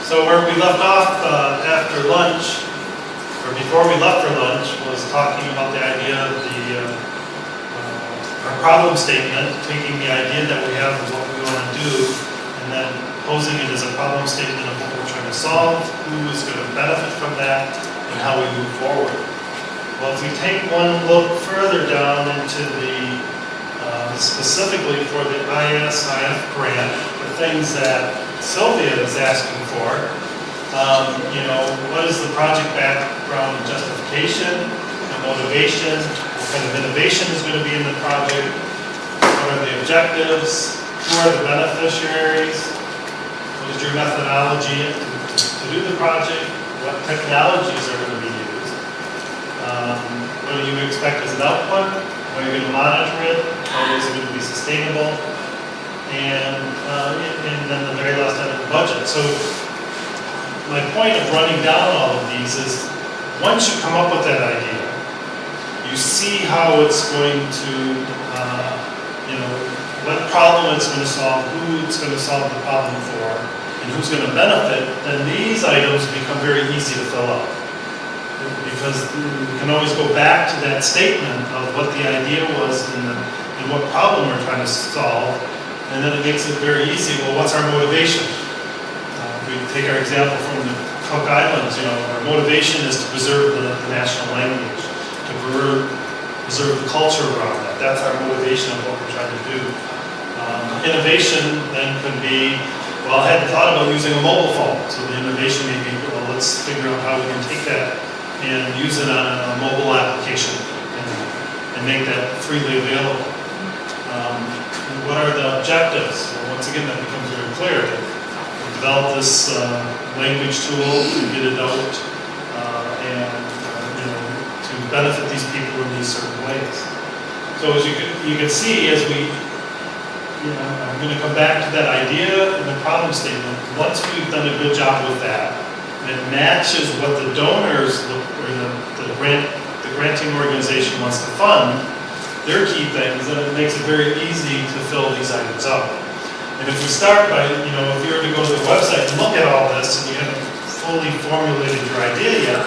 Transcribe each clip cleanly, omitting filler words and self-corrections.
So where we left off after lunch, or before we left for lunch, was talking about the idea of our problem statement, taking the idea that we have of what we want to do, and then posing it as a problem statement of what we're trying to solve, who is going to benefit from that, and how we move forward. Well, if we take one look further down into the, specifically for the ISIF grant, the things that Sylvia is asking for, what is the project background and justification, the motivation, what kind of innovation is going to be in the project, what are the objectives, who are the beneficiaries, what is your methodology to do the project, what technologies are going to be used, what do you expect as an output, how are you going to monitor it, how is it going to be sustainable, and then the very last item, the budget. So my point of running down all of these is, once you come up with that idea, you see how it's going to, what problem it's going to solve, who it's going to solve the problem for, and who's going to benefit, then these items become very easy to fill out. Because we can always go back to that statement of what the idea was and what problem we're trying to solve, and then it makes it very easy. Well, what's our motivation? We take our example from the Cook Islands. Our motivation is to preserve the national language, to preserve the culture around that. That's our motivation of what we're trying to do. Innovation then could be, well, I hadn't thought about using a mobile phone, so the innovation may be, well, let's figure out how we can take that and use it on a mobile application and make that freely available. What are the objectives? Well, once again, that becomes very clear. Develop this language tool to get it out and to benefit these people in these certain ways. So as you can see, as we, I'm going to come back to that idea and the problem statement. Once we've done a good job with that, and it matches what the donors or the granting organization wants to fund, their key things, then it makes it very easy to fill these items out. And if we start by, if you were to go to the website and look at all this and you haven't fully formulated your idea yet,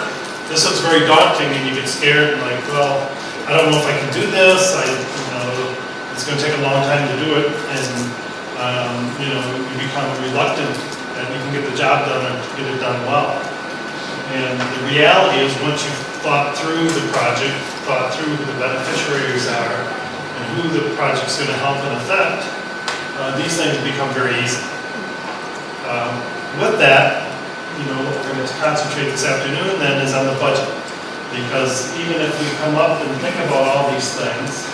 this looks very daunting and you get scared and like, well, I don't know if I can do this, it's going to take a long time to do it, and, you become reluctant that you can get the job done or get it done well. And the reality is once you've thought through the project, thought through who the beneficiaries are, and who the project's going to help and affect, these things become very easy. With that, what we're going to concentrate this afternoon then is on the budget. Because even if we come up and think about all these things,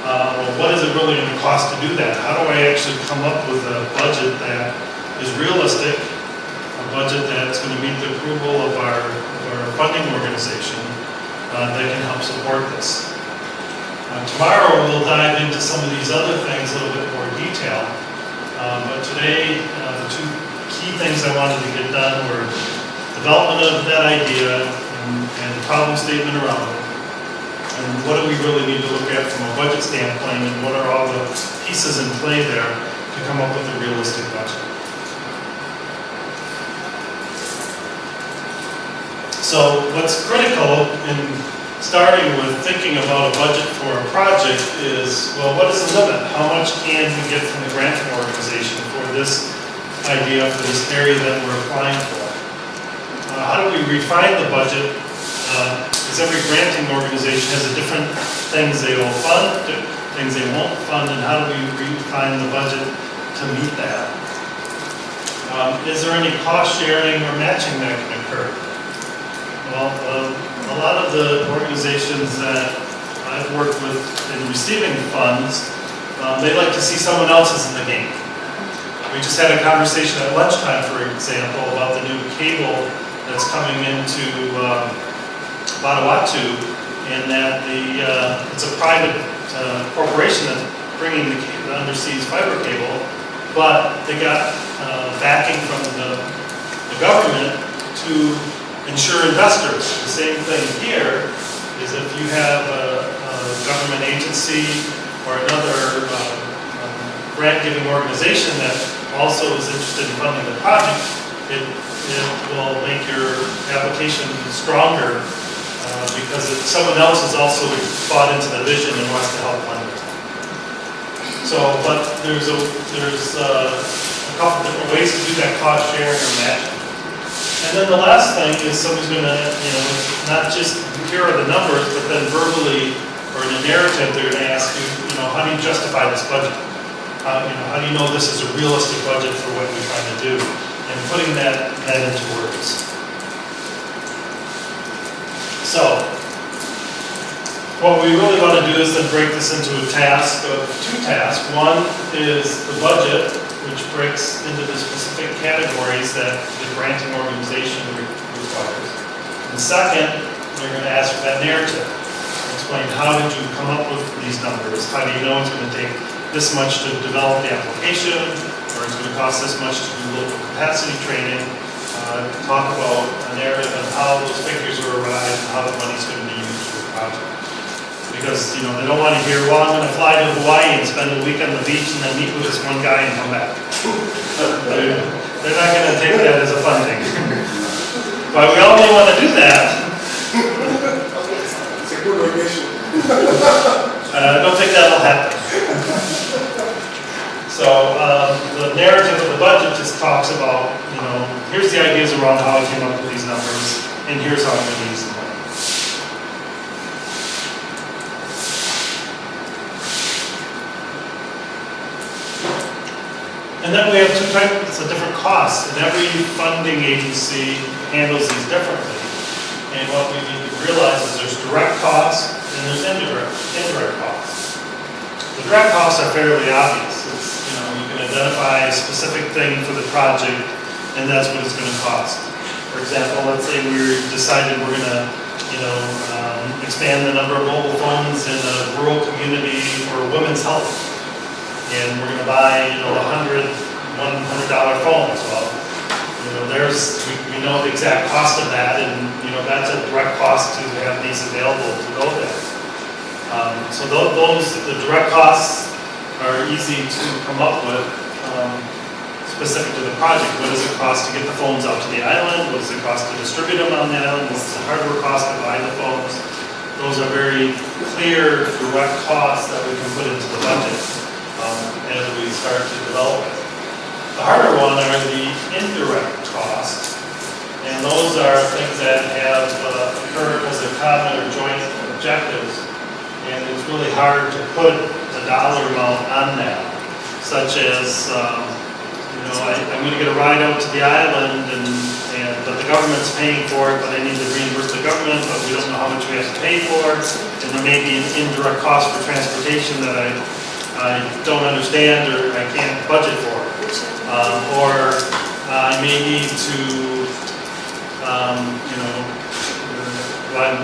well, what is it really going to cost to do that? How do I actually come up with a budget that is realistic, a budget that's going to meet the approval of our funding organization that can help support this? Tomorrow we'll dive into some of these other things a little bit more detail. But today, the two key things I wanted to get done were development of that idea and the problem statement around it. And what do we really need to look at from a budget standpoint, and what are all the pieces in play there to come up with a realistic budget. So what's critical in starting with thinking about a budget for a project is, well, what is the limit? How much can we get from the granting organization for this idea, for this area that we're applying for? How do we refine the budget? Because every granting organization has a different things they will fund, things they won't fund, and how do we refine the budget to meet that? Is there any cost sharing or matching that can occur? Well, a lot of the organizations that I've worked with in receiving funds, they like to see someone else's in the game. We just had a conversation at lunchtime, for example, about the new cable that's coming into Vanuatu, and that it's a private corporation that's bringing the underseas fiber cable, but they got backing from the government to ensure investors. The same thing here is if you have a government agency or another grant-giving organization that also is interested in funding the project, it it will make your application stronger because someone else has also bought into the vision and wants to help fund it. So, but there's a couple different ways to do that cost sharing or matching. And then the last thing is somebody's going to, not just here are the numbers, but then verbally or in a narrative, they're going to ask you, how do you justify this budget? How do you know this is a realistic budget for what you're trying to do? And putting that into words. So, what we really want to do is then break this into a task of two tasks. One is the budget, which breaks into the specific categories that the granting organization requires. And second, they're going to ask for that narrative. Explain how did you come up with these numbers? How do you know it's going to take this much to develop the application, or it's going to cost this much to do local capacity training? Talk about a narrative on how those figures were arrived and how the money's going to be used for the project. Because, they don't want to hear, well, I'm going to fly to Hawaii and spend a week on the beach and then meet with this one guy and come back. They're not going to take that as a fun thing. But we all may want to do that. It's a good vacation. I don't think that'll happen. So the narrative of the budget just talks about, here's the ideas around how I came up with these numbers, and here's how I'm going to use them. And then we have two types of different costs, and every funding agency handles these differently. And what we need to realize is there's direct costs and there's indirect costs. The direct costs are fairly obvious. It's, you can identify a specific thing for the project, and that's what it's going to cost. For example, let's say we decided we're going to, expand the number of mobile phones in a rural community for women's health. And we're going to buy, $100 phones. Well, we know the exact cost of that, and that's a direct cost to have these available to go there. So the direct costs are easy to come up with, specific to the project. What does it cost to get the phones out to the island? What does it cost to distribute them on the island? What's the hardware cost to buy the phones? Those are very clear, direct costs that we can put into the budget. As we start to develop it. The harder one are the indirect costs, and those are things that have occurred as a common or joint objectives, and it's really hard to put a dollar amount on that, such as, I'm going to get a ride out to the island, but the government's paying for it, but I need to reimburse the government, but we don't know how much we have to pay for it, and there may be an indirect cost for transportation that I don't understand or I can't budget for. Or I may need to, when I'm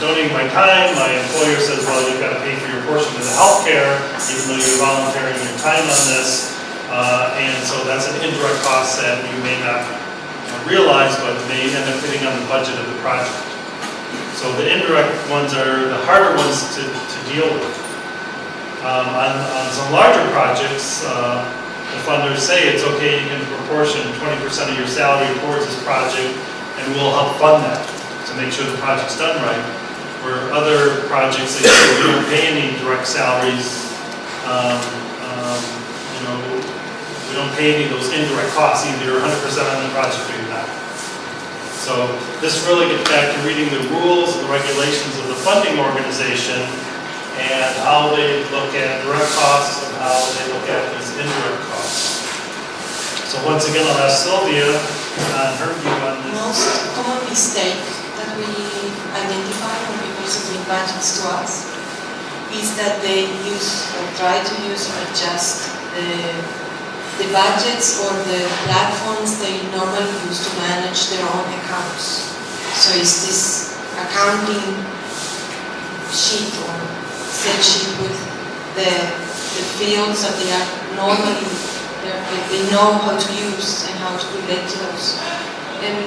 donating my time, my employer says, well, you've got to pay for your portion of the health care, even though you're volunteering your time on this. And so that's an indirect cost that you may not realize, but may end up hitting on the budget of the project. So the indirect ones are the harder ones to deal with. On some larger projects, the funders say it's okay, you can proportion 20% of your salary towards this project, and we'll help fund that to make sure the project's done right. Where other projects, they say we don't pay any direct salaries, we don't pay any of those indirect costs, either you're 100% on the project or you're not. So this really gets back to reading the rules and the regulations of the funding organization and how they look at direct costs and how they look at these indirect costs. So once again, I'll ask Sylvia on her view on this. The most common mistake that we identify when people submit budgets to us is that they use or try to use or adjust the budgets or the platforms they normally use to manage their own accounts. So it's this accounting sheet or spreadsheet with the fields that they are normally, they know how to use and how to relate to those. And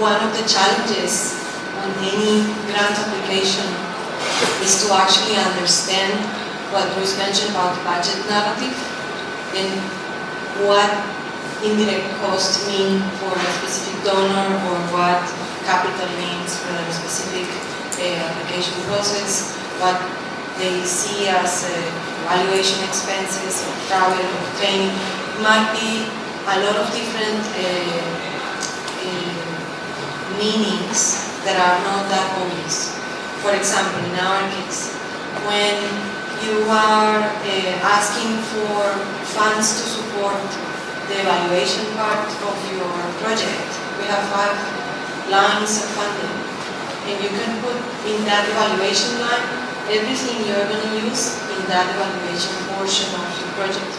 one of the challenges on any grant application is to actually understand what was mentioned about the budget narrative and what indirect cost mean for a specific donor, or what capital means for a specific application process, what they see as evaluation expenses of travel or training. It might be a lot of different meanings that are not that obvious. For example, in our case, when you are asking for funds to support the evaluation part of your project, we have 5 lines of funding, and you can put in that evaluation line everything you're going to use in that evaluation portion of your project.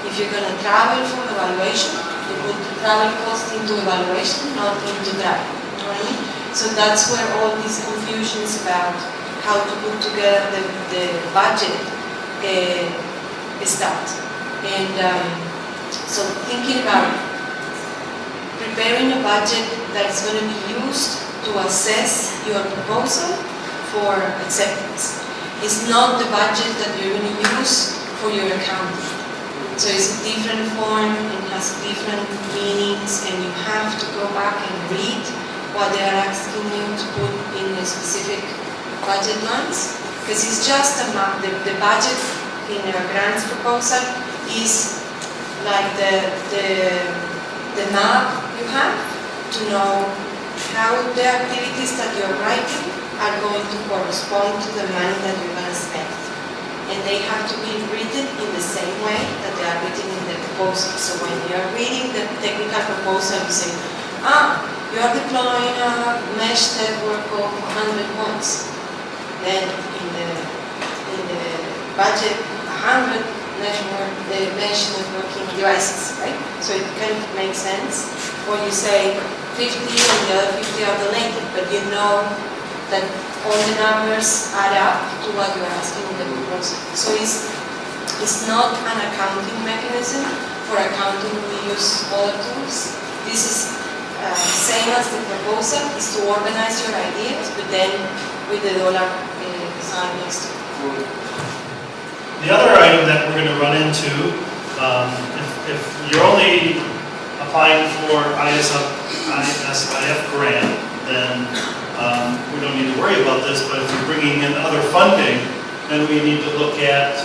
If you're going to travel from evaluation, you put the travel cost into evaluation, not into travel. You know what I mean? So that's where all these confusions about how to put together the budget start. And so thinking about preparing a budget that's going to be used to assess your proposal for acceptance. It's not the budget that you're going to use for your accounting. So it's a different form, it has different meanings, and you have to go back and read what they are asking you to put in the specific budget lines. Because it's just a map. The budget in a grants proposal is like the map you have to know how the activities that you're writing are going to correspond to the money that you're going to spend. And they have to be written in the same way that they are written in the proposal. So when you're reading the technical proposal, you say, you are deploying a mesh network of 100 points. Then in the budget, 100 mesh networking devices, right? So it kind of makes sense. Or you say 50 and the other 50 are donated, but you know that all the numbers add up to what you're asking in the proposal. So it's not an accounting mechanism. For accounting, we use other tools. This is same as the proposal, is to organize your ideas, but then with the dollar sign next to it. The other item that we're going to run into, if you're only applying for ISIF grant, then we don't need to worry about this, but if you're bringing in other funding, then we need to look at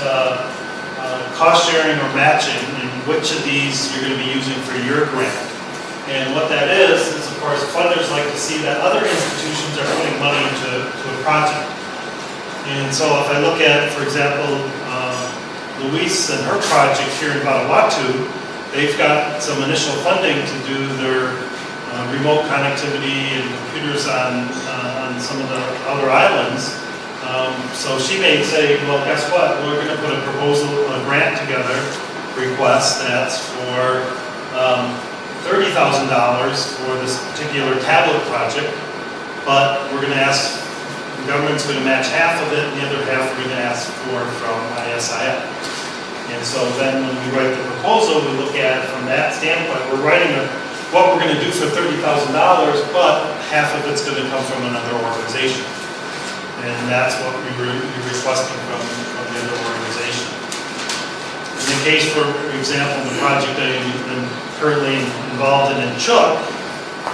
cost sharing or matching, and which of these you're going to be using for your grant. And what that is of course, funders like to see that other institutions are putting money into a project. And so if I look at, for example, Luis and her project here in Vanuatu, they've got some initial funding to do their remote connectivity and computers on some of the outer islands. So she may say, well, guess what? We're going to put a proposal, a grant together, request that's for $30,000 for this particular tablet project, but we're going to ask, the government's going to match half of it, and the other half we're going to ask for from ISIF. And so then when we write the proposal, we look at it from that standpoint. We're writing what we're going to do for $30,000, but half of it's going to come from another organization. And that's what we were requesting from the other organization. In the case, for example, the project that I'm currently involved in Chuuk,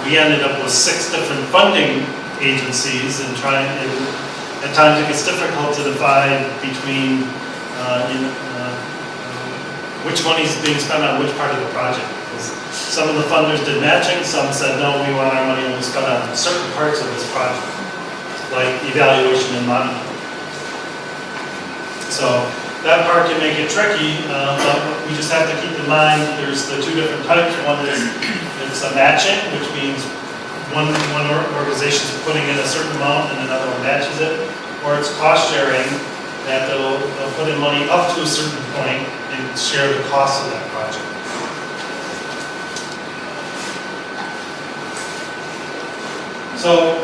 we ended up with 6 different funding agencies, and at times it gets difficult to divide between which money is being spent on which part of the project. Because some of the funders did matching, some said, no, we want our money only spent on certain parts of this project, like evaluation and monitoring. So that part can make it tricky, but we just have to keep in mind there's the 2 different types. One is it's a matching, which means one organization is putting in a certain amount and another one matches it, or it's cost sharing, that they'll put in money up to a certain point and share the cost of that project. So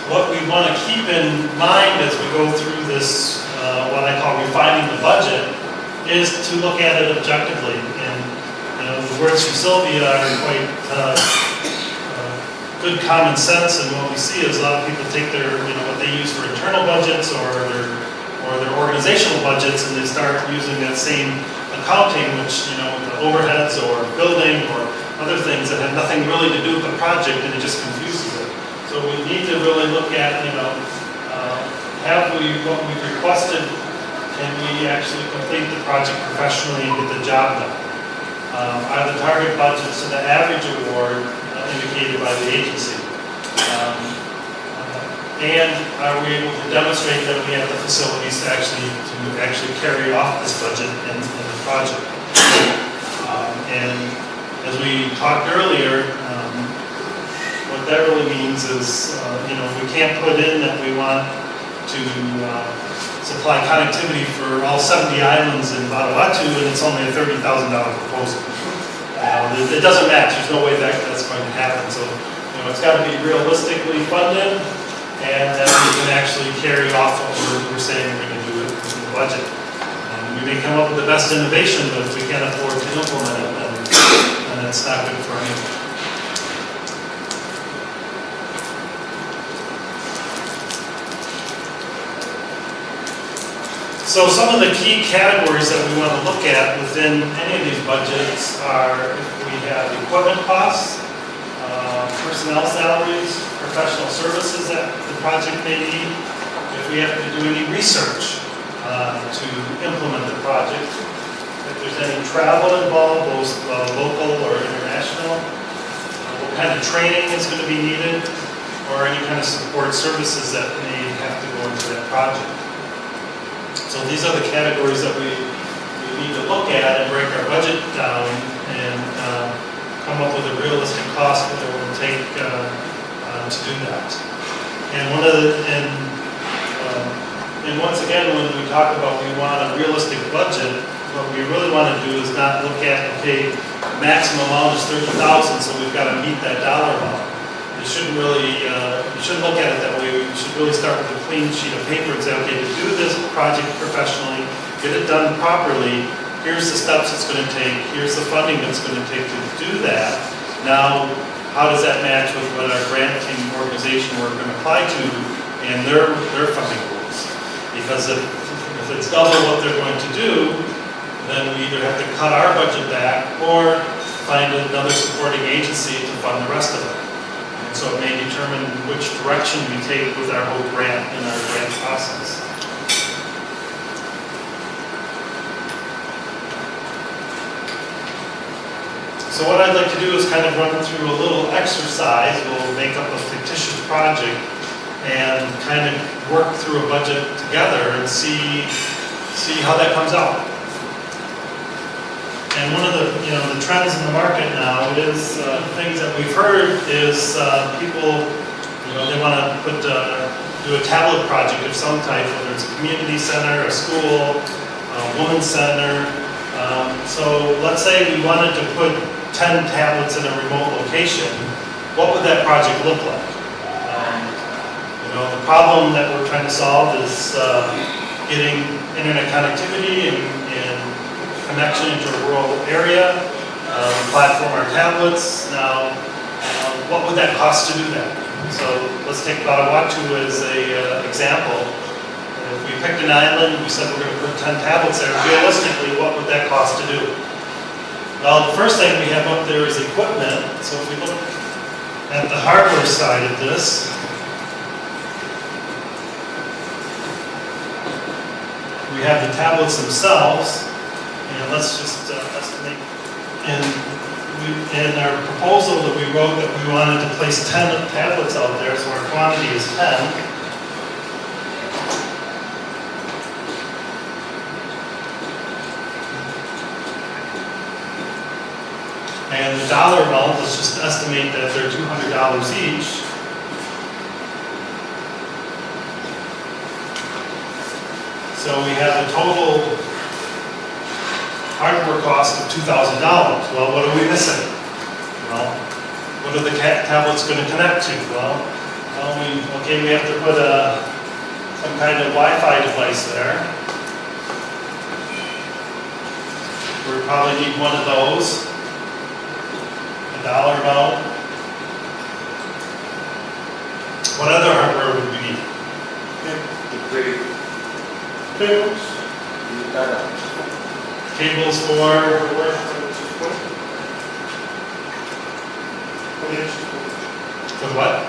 what we want to keep in mind as we go through this, what I call refining the budget, is to look at it objectively. And the words from Sylvia are quite good common sense, and what we see is a lot of people take their, what they use for internal budgets or their organizational budgets, and they start using that same accounting, which, you know, with the overheads or building or other things that have nothing really to do with the project, and it just confuses it. So we need to really look at, you know, have we, what we've requested, can we actually complete the project professionally and get the job done? Are the target budgets and the average award indicated by the agency? And are we able to demonstrate that we have the facilities to actually carry off this budget in the project? And as we talked earlier, what that really means is, you know, we can't put in that we want to supply connectivity for all 70 islands in Vanuatu, and it's only a $30,000 proposal. It doesn't match. There's no way that's going to happen. So, you know, it's got to be realistically funded, and that we can actually carry off what we're saying we're going to do with the budget. We may come up with the best innovation, but if we can't afford to implement it, then it's not good for anyone. So some of the key categories that we want to look at within any of these budgets are if we have equipment costs, personnel salaries, professional services that the project may need, if we have to do any research to implement the project, if there's any travel involved, both local or international, what kind of training is going to be needed, or any kind of support services that may have to go into that project. So these are the categories that we need to look at and break our budget down and come up with a realistic cost that it will take to do that. And once again, when we talk about we want a realistic budget, what we really want to do is not look at, okay, maximum amount is $30,000, so we've got to meet that dollar amount. It shouldn't really, you shouldn't look at it that way. We should really start with a clean sheet of paper and say, okay, to do this project professionally, get it done properly, here's the steps it's going to take, here's the funding that's going to take to do that. Now, how does that match with what our granting organization we're going to apply to and their funding rules? Because if it's double what they're going to do, then we either have to cut our budget back or find another supporting agency to fund the rest of it. So it may determine which direction we take with our whole grant and our grant process. So what I'd like to do is kind of run through a little exercise. We'll make up a fictitious project and kind of work through a budget together and see how that comes out. And one of the, you know, the trends in the market now is things that we've heard is people, you know, they want to do a tablet project of some type, whether it's a community center, a school, a women's center. So let's say we wanted to put 10 tablets in a remote location. What would that project look like? You know, the problem that we're trying to solve is getting internet connectivity and connection into a rural area, platform our tablets. Now, what would that cost to do that? So let's take Vanuatu as an example. If we picked an island, we said we're going to put 10 tablets there, realistically, what would that cost to do? Well, the first thing we have up there is equipment. So if we look at the hardware side of this, we have the tablets themselves. And let's just estimate. In our proposal that we wrote that we wanted to place 10 tablets out there, so our quantity is 10. And the dollar amount, let's just estimate that they're $200 each. So we have a total hardware cost of $2,000. Well, what are we missing? Well, what are the tablets going to connect to? Well, we have to put some kind of Wi-Fi device there. We probably need one of those. A dollar amount. What other hardware would we need? Cables for, for what?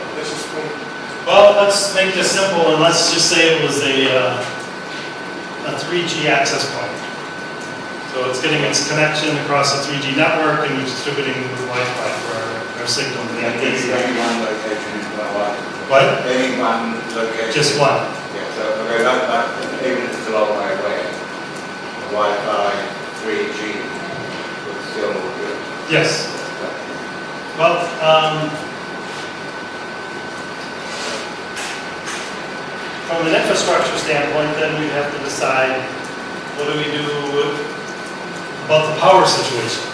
Well, let's make this simple and let's just say it was a 3G access point. So it's getting its connection across the 3G network and we're distributing with Wi-Fi for our signal. Only one location is Vanuatu. What? Any one location. Just one. Yeah, so okay, that, even if it's a long way away, the Wi-Fi 3G would still do it. Yes. Well, from an infrastructure standpoint, then we have to decide what do we do about the power situation.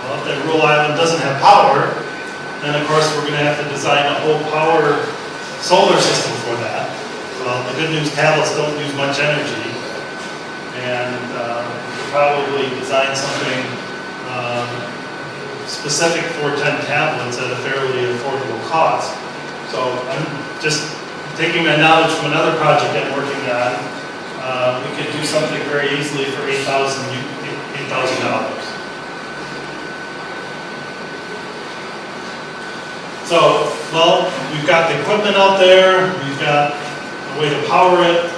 Well, if that rural island doesn't have power, then of course we're going to have to design a whole power solar system for that. Well, the good news, tablets don't use much energy, and we could probably design something specific for 10 tablets at a fairly affordable cost. So I'm just taking my knowledge from another project I'm working on. We could do something very easily for $8,000. So, well, we've got the equipment out there, we've got a way to power it.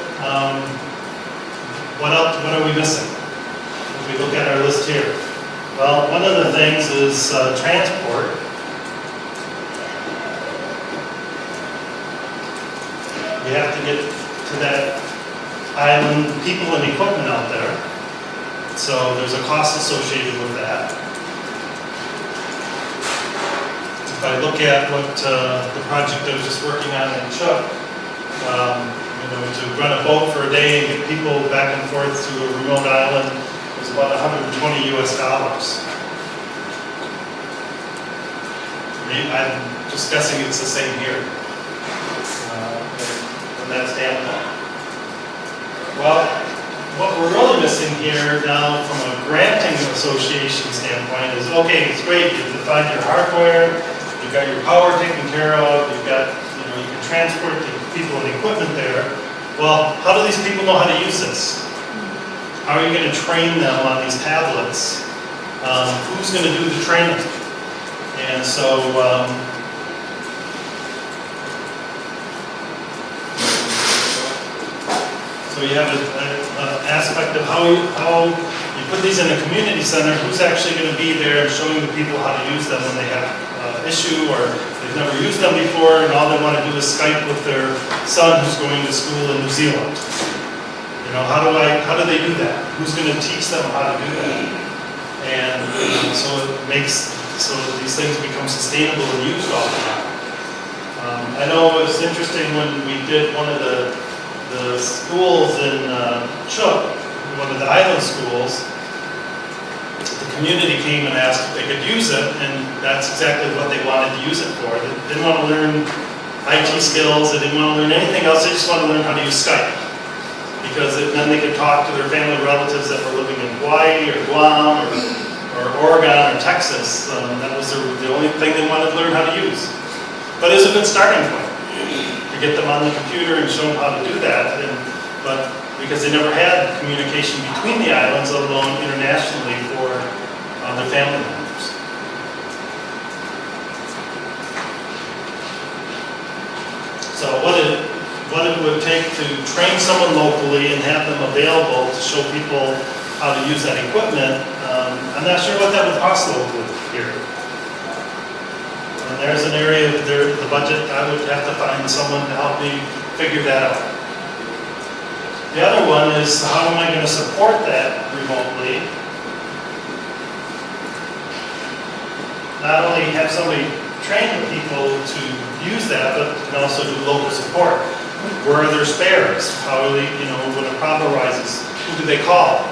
What else? What are we missing? If we look at our list here. Well, one of the things is transport. We have to get to that island, people and equipment out there. So there's a cost associated with that. If I look at what the project I was just working on in Chuck, to run a boat for a day and get people back and forth to a remote island was about $120 US. I'm just guessing it's the same here from that standpoint. Well, what we're really missing here now from a granting association standpoint is, okay, it's great, you've defined your hardware, you've got your power taken care of, you've got, you can transport the people and equipment there. Well, how do these people know how to use this? How are you going to train them on these tablets? Who's going to do the training? And so, so you have an aspect of how you put these in a community center. Who's actually going to be there and showing the people how to use them when they have an issue or they've never used them before and all they want to do is Skype with their son who's going to school in New Zealand. How do they do that? Who's going to teach them how to do that? And so it makes so that these things become sustainable and used all the time. I know it was interesting when we did one of the schools in Chuuk, one of the island schools. The community came and asked if they could use it, and that's exactly what they wanted to use it for. They didn't want to learn IT skills, they didn't want to learn anything else, they just wanted to learn how to use Skype. Because then they could talk to their family relatives that were living in Hawaii or Guam or Oregon or Texas. That was the only thing they wanted to learn how to use. But it was a good starting point to get them on the computer and show them how to do that. But because they never had communication between the islands, let alone internationally for their family members. So what it would take to train someone locally and have them available to show people how to use that equipment, I'm not sure what that would cost locally here. And there's an area of the budget I would have to find someone to help me figure that out. The other one is how am I going to support that remotely? Not only have somebody train the people to use that, but can also do local support. Where are their spares? How do they, when a problem arises, who do they call?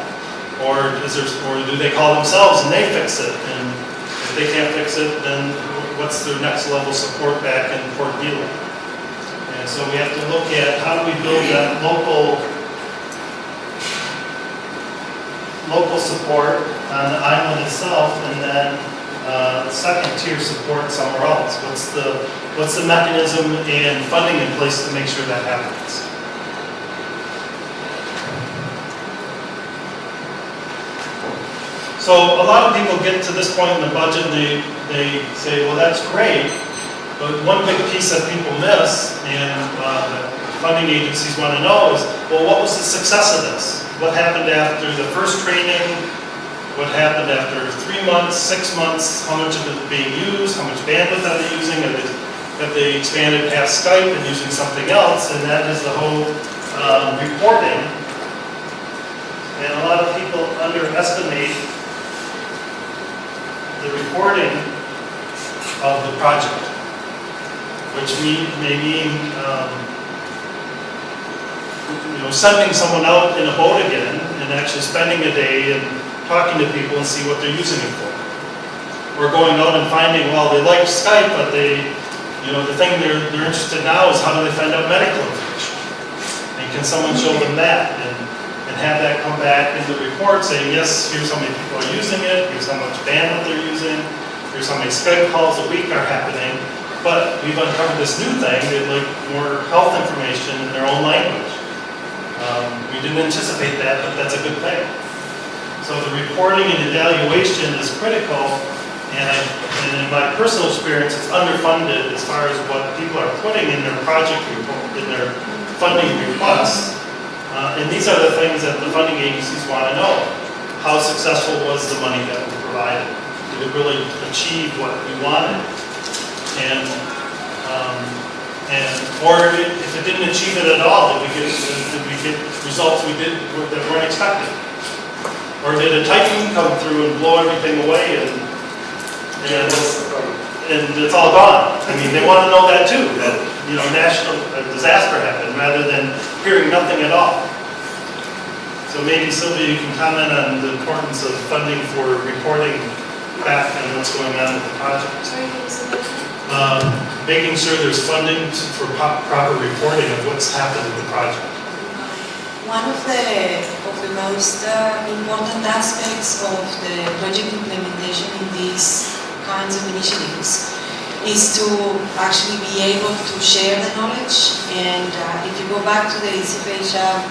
Or do they call themselves and they fix it? And if they can't fix it, then what's their next level support back in Port Vila? And so we have to look at how do we build that local support on the island itself, and then second tier support somewhere else. What's the mechanism and funding in place to make sure that happens? So a lot of people get to this point in the budget and they say, well, that's great, but one big piece that people miss and funding agencies want to know is, well, what was the success of this? What happened after the first training? What happened after 3 months, 6 months? How much of it is being used? How much bandwidth are they using? Have they expanded past Skype and using something else? And that is the whole reporting. And a lot of people underestimate the reporting of the project, which may mean sending someone out in a boat again and actually spending a day and talking to people and see what they're using it for. Or going out and finding, well, they like Skype, but the thing they're interested now is how do they find out medical information? And can someone show them that and have that come back in the report saying, yes, here's how many people are using it, here's how much bandwidth they're using, here's how many Skype calls a week are happening, but we've uncovered this new thing, they'd like more health information in their own language. We didn't anticipate that, but that's a good thing. So the reporting and evaluation is critical, and in my personal experience, it's underfunded as far as what people are putting in their project report, in their funding requests. And these are the things that the funding agencies want to know. How successful was the money that we provided? Did it really achieve what we wanted? Or if it didn't achieve it at all, did we get results that weren't expected? Or did a typhoon come through and blow everything away and it's all gone? I mean, they want to know that too, that national disaster happened rather than hearing nothing at all. So maybe Sylvia, you can comment on the importance of funding for reporting back on what's going on with the project. Sorry, can you say that? Making sure there's funding for proper reporting of what's happened with the project. One of the most important aspects of the project implementation in these kinds of initiatives is to actually be able to share the knowledge. And if you go back to the ISIF.Asia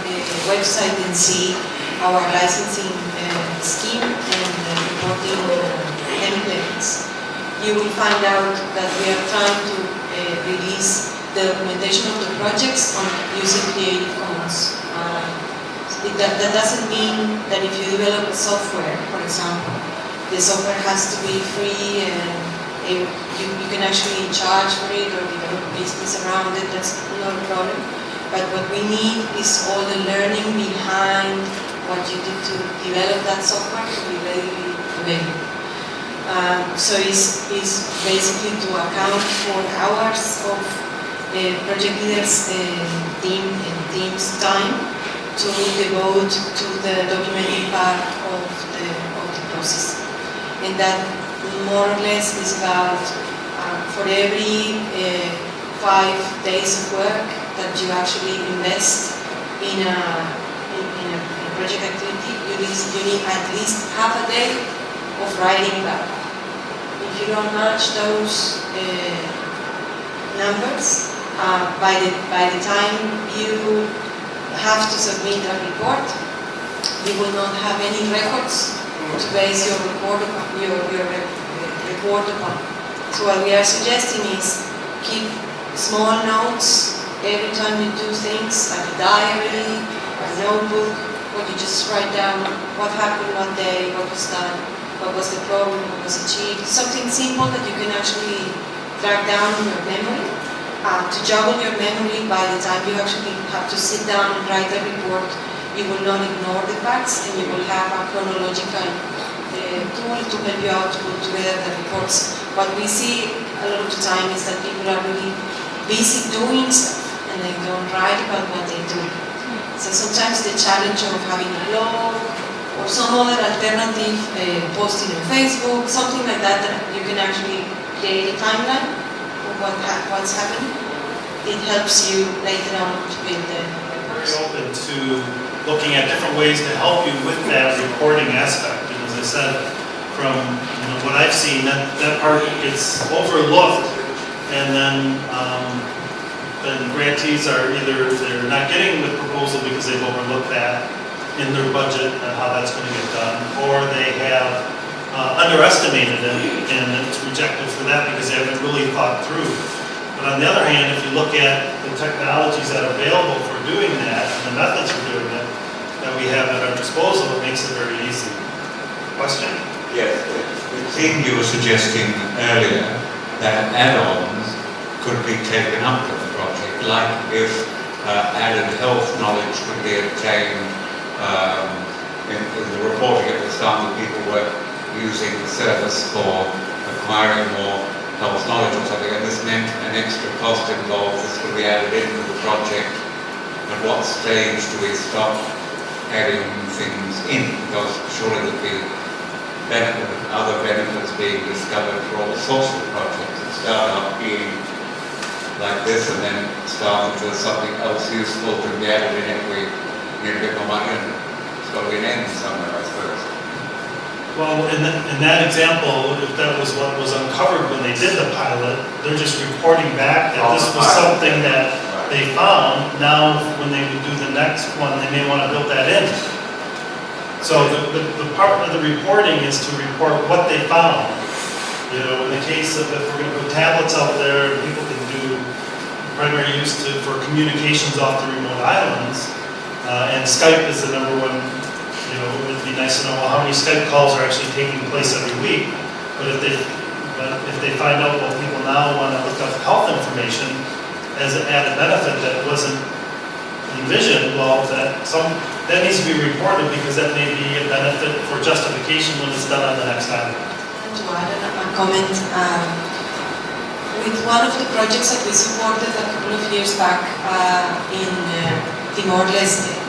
website and see our licensing scheme and reporting templates, you will find out that we are trying to release the documentation of the projects on using Creative Commons. That doesn't mean that if you develop a software, for example, the software has to be free and you can actually charge for it or develop a business around it. That's not a problem. But what we need is all the learning behind what you did to develop that software to be readily available. So it's basically to account for hours of project leaders' team's time to devote to the documenting part of the process. And that more or less is about for every 5 days of work that you actually invest in a project activity, you need at least half a day of writing back. If you don't match those numbers, by the time you have to submit a report, you will not have any records to base your report upon. So what we are suggesting is keep small notes every time you do things, like a diary, a notebook, where you just write down what happened one day, what was done, what was the problem, what was achieved. Something simple that you can actually track down in your memory. To juggle your memory by the time you actually have to sit down and write a report, you will not ignore the facts and you will have a chronological tool to help you out to put together the reports. What we see a lot of the time is that people are really busy doing stuff and they don't write about what they do. So sometimes the challenge of having a blog or some other alternative, posting on Facebook, something like that, that you can actually create a timeline of what's happening. It helps you later on to build the Very open to looking at different ways to help you with that reporting aspect. And as I said, from what I've seen, that part gets overlooked, and then grantees are either they're not getting the proposal because they've overlooked that, in their budget and how that's going to get done, or they have underestimated it and it's rejected for that because they haven't really thought through. But on the other hand, if you look at the technologies that are available for doing that and the methods for doing it that we have at our disposal, it makes it very easy. Question? Yes. It seemed you were suggesting earlier that add-ons could be taken up with the project, like if added health knowledge could be obtained in the reporting at the start that people were using the service for acquiring more health knowledge or something, and this meant an extra cost involved. This could be added into the project. At what stage do we stop adding things in? Because surely there'd be other benefits being discovered for all sorts of projects that start out being like this and then start into something else useful to be added in if we need a bit more money, and it's got to be an end somewhere, I suppose. Well, in that example, if that was what was uncovered when they did the pilot, they're just reporting back that this was something that they found. Now, when they would do the next one, they may want to build that in. So the part of the reporting is to report what they found. You know, in the case of if we're going to put tablets out there, people can do primary use for communications off the remote islands, and Skype is the number one. You know, it would be nice to know how many Skype calls are actually taking place every week. But if they find out, well, people now want to look up health information as an added benefit that wasn't envisioned, well, that needs to be reported because that may be a benefit for justification when it's done on the next island. To add a comment, with one of the projects that we supported a couple of years back in Timor-Leste,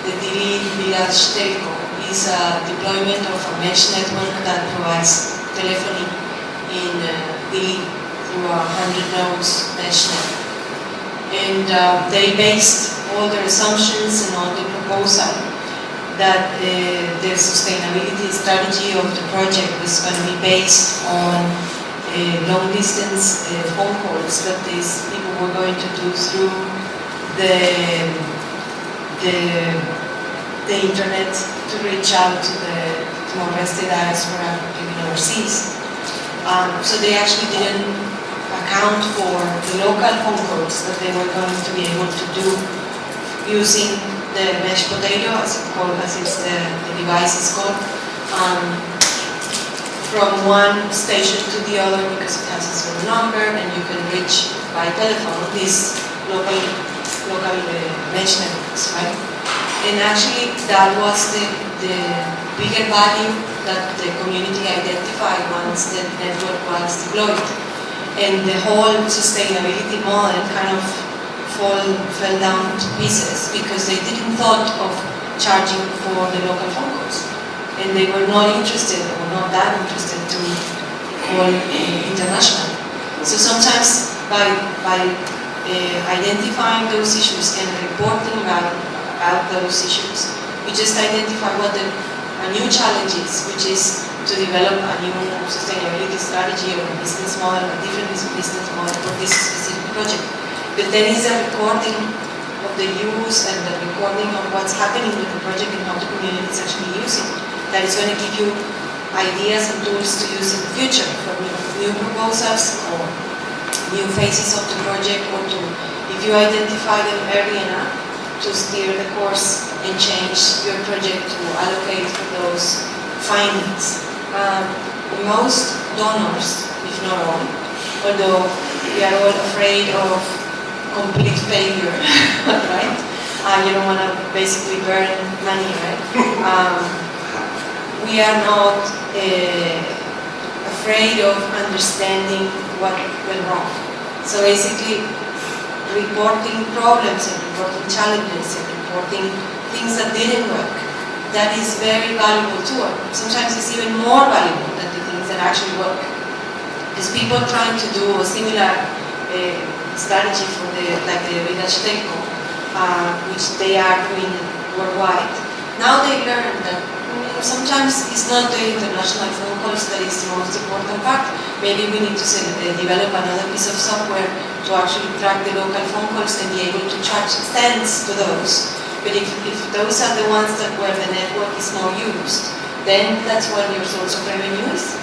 the Dili Village Telco is a deployment of a mesh network that provides telephony in Dili through a 100 nodes mesh network. And they based all their assumptions and all the proposal that the sustainability strategy of the project was going to be based on long distance phone calls that these people were going to do through the internet to reach out to the Timor-Leste diaspora living overseas. So they actually didn't account for the local phone calls that they were going to be able to do using the mesh potato, as the device is called, from one station to the other because it has its own number and you can reach by telephone these local mesh networks, right? And actually that was the bigger value that the community identified once the network was deployed. And the whole sustainability model kind of fell down to pieces because they didn't thought of charging for the local phone calls. And they were not interested or not that interested to call international. So sometimes by identifying those issues and reporting about those issues, we just identify what a new challenge is, which is to develop a new sustainability strategy or a business model, a different business model for this specific project. But there is a recording of the use and the recording of what's happening with the project and how the community is actually using it. That is going to give you ideas and tools to use in the future for new proposals or new phases of the project, or to, if you identify them early enough, to steer the course and change your project to allocate for those findings. Most donors, if not all, although we are all afraid of complete failure, right? You don't want to basically burn money, right? We are not afraid of understanding what went wrong. So basically, reporting problems and reporting challenges and reporting things that didn't work, that is very valuable tool. Sometimes it's even more valuable than the things that actually work. Because people trying to do a similar strategy for like the Village Telco, which they are doing worldwide. Now they learn that sometimes it's not the international phone calls that is the most important part. Maybe we need to develop another piece of software to actually track the local phone calls and be able to charge cents to those. But if those are the ones that where the network is more used, then that's when your source of revenue is.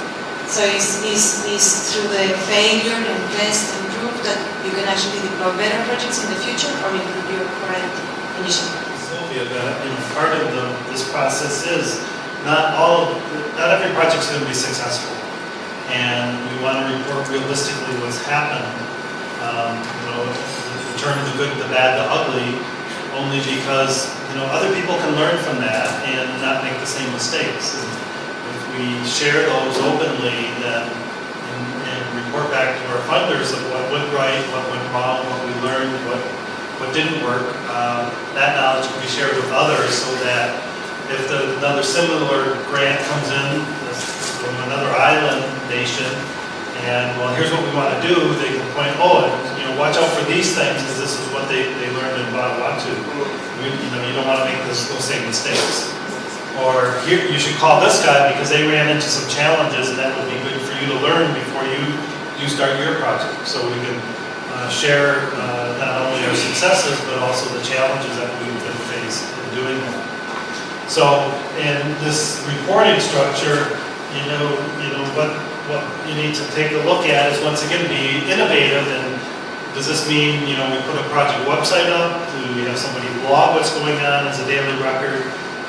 So it's through the failure and test and prove that you can actually deploy better projects in the future or improve your current initiative. Sylvia, that part of this process is not every project's going to be successful, and we want to report realistically what's happened. The turn of the good, the bad, the ugly, only because other people can learn from that and not make the same mistakes. And if we share those openly, then and report back to our funders of what went right, what went wrong, what we learned, what didn't work, that knowledge can be shared with others, so that if another similar grant comes in from another island nation, and well, here's what we want to do, they can point, watch out for these things, because this is what they learned in Vanuatu. You don't want to make those same mistakes. Or here, you should call this guy because they ran into some challenges, and that would be good for you to learn before you start your project. So we can share not only our successes, but also the challenges that we've been faced in doing that. So in this reporting structure, what you need to take a look at is, once again, be innovative. And does this mean, we put a project website up? Do we have somebody blog what's going on as a daily record?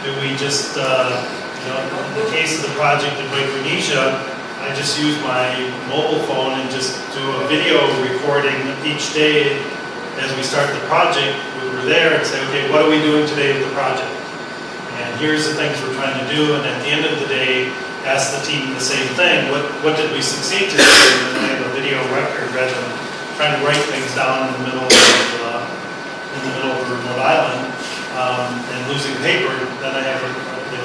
Do we just, in the case of the project in Indonesia, I just use my mobile phone and just do a video recording each day as we start the project. We're there and say, okay, what are we doing today with the project? And here's the things we're trying to do. And at the end of the day, ask the team the same thing. What did we succeed to do? And then I have a video record rather than trying to write things down in the middle of a remote island and losing paper. Then I have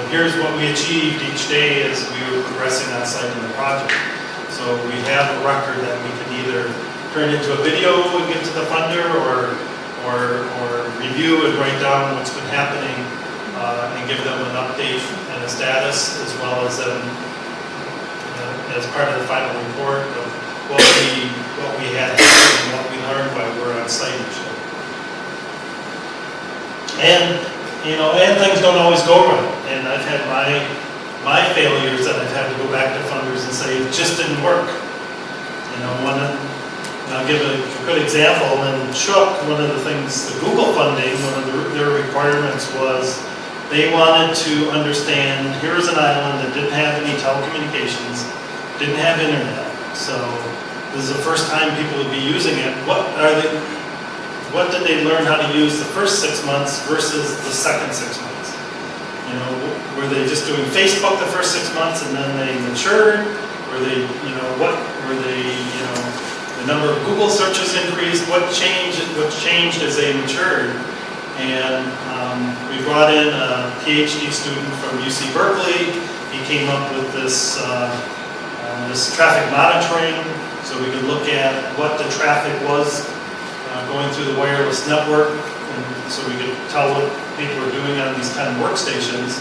here's what we achieved each day as we were progressing on site in the project. So we have a record that we can either turn into a video and give to the funder, or review and write down what's been happening and give them an update and a status, as well as as part of the final report of what we had and what we learned while we were on site each day. And things don't always go right. And I've had my failures that I've had to go back to funders and say, it just didn't work. I'll give a good example. In Shook, one of the things, the Google funding, one of their requirements was they wanted to understand, here is an island that didn't have any telecommunications, didn't have internet. So this is the first time people would be using it. What did they learn how to use the first 6 months versus the second 6 months? Were they just doing Facebook the first 6 months and then they matured? Were they, the number of Google searches increased? What changed as they matured? And we brought in a PhD student from UC Berkeley. He came up with this traffic monitoring, so we could look at what the traffic was going through the wireless network, and so we could tell what people were doing on these kind of workstations.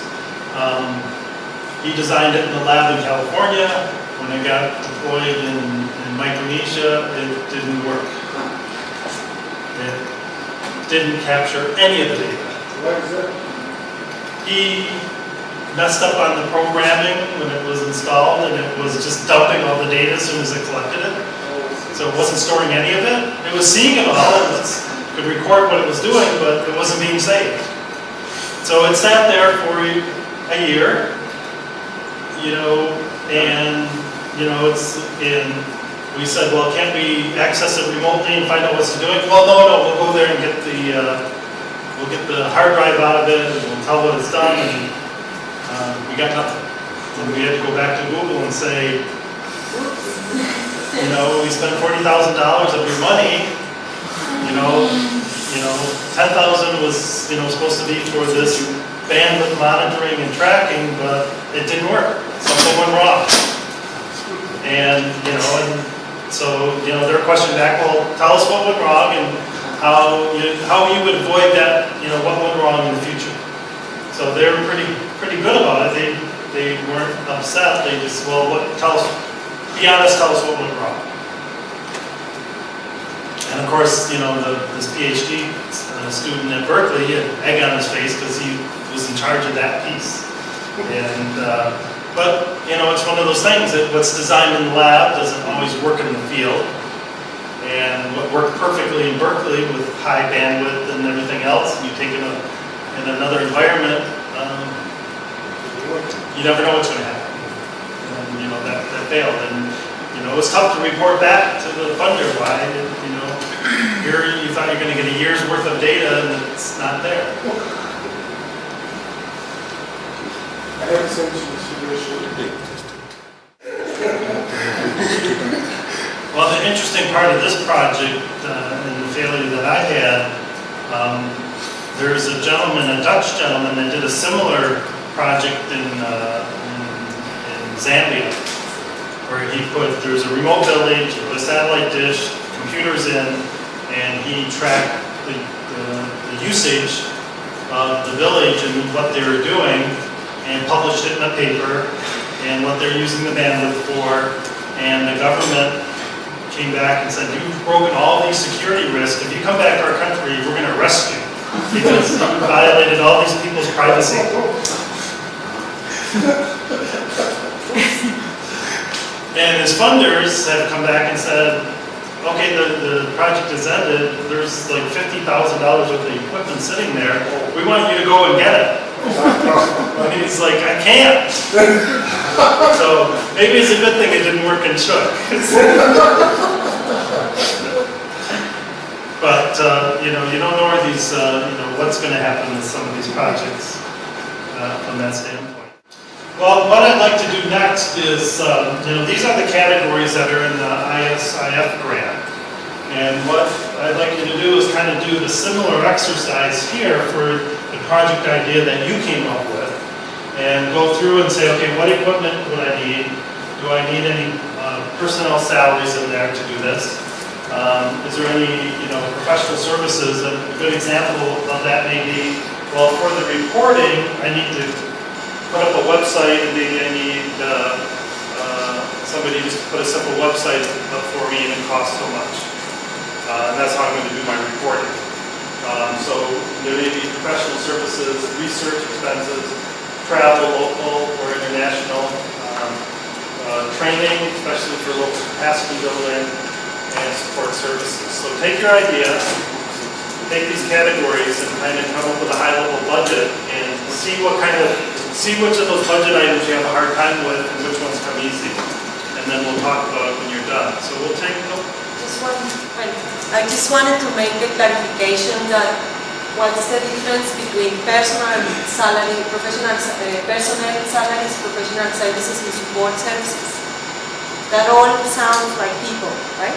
He designed it in the lab in California. When it got deployed in Micronesia, it didn't work. It didn't capture any of the data. What is it? He messed up on the programming when it was installed, and it was just dumping all the data as soon as it collected it. So it wasn't storing any of it. It was seeing it all, and it could record what it was doing, but it wasn't being saved. So it sat there for a year, we said, well, can't we access it remotely and find out what's it doing? Well, no, we'll go there and get the hard drive out of it, and we'll tell what it's done, and we got nothing. And we had to go back to Google and say, we spent $40,000 of your money, 10,000 was, supposed to be for this bandwidth monitoring and tracking, but it didn't work. Something went wrong. And so their question back, well, tell us what went wrong and how you would avoid that, what went wrong in the future. So they were pretty good about it. They weren't upset. They just, well, be honest, tell us what went wrong. And of course, you know, this PhD student at Berkeley, he had egg on his face because he was in charge of that piece. And, but, you know, it's one of those things that what's designed in the lab doesn't always work in the field. And what worked perfectly in Berkeley with high bandwidth and everything else, you take it in another environment, you never know what's going to happen. And, you know, that failed. And, you know, it's tough to report back to the funder why, you know, here you thought you're going to get a year's worth of data and it's not there. I have sent you the solution. Well, the interesting part of this project and the failure that I had, there's a gentleman, a Dutch gentleman, that did a similar project in Zambia, where there was a remote village, he put a satellite dish, computers in, and he tracked the usage of the village and what they were doing, and published it in a paper, and what they're using the bandwidth for, and the government came back and said, you've broken all these security risks. If you come back to our country, we're going to arrest you because you violated all these people's privacy. And his funders have come back and said, okay, the project is ended. There's like $50,000 worth of equipment sitting there. We want you to go and get it. And he's like, I can't. So maybe it's a good thing it didn't work in Chuck. But you know, you don't know where these, you know, what's going to happen with some of these projects from that standpoint. Well, what I'd like to do next is, you know, these are the categories that are in the ISIF grant. And what I'd like you to do is kind of do the similar exercise here for the project idea that you came up with. And go through and say, okay, what equipment would I need? Do I need any personnel salaries in there to do this? Is there any, you know, professional services? A good example of that may be, well, for the reporting, I need to put up a website, and maybe I need somebody just to put a simple website up for me, and it costs so much. And that's how I'm going to do my reporting. So there may be professional services, research expenses, travel, local or international, training, especially for local capacity building, and support services. So take your idea, take these categories and kind of come up with a high-level budget and see which of those budget items you have a hard time with and which ones come easy. And then we'll talk about it when you're done. So we'll take I just wanted to make a clarification that what's the difference between personnel salaries, professional services, and support services? That all sounds like people, right?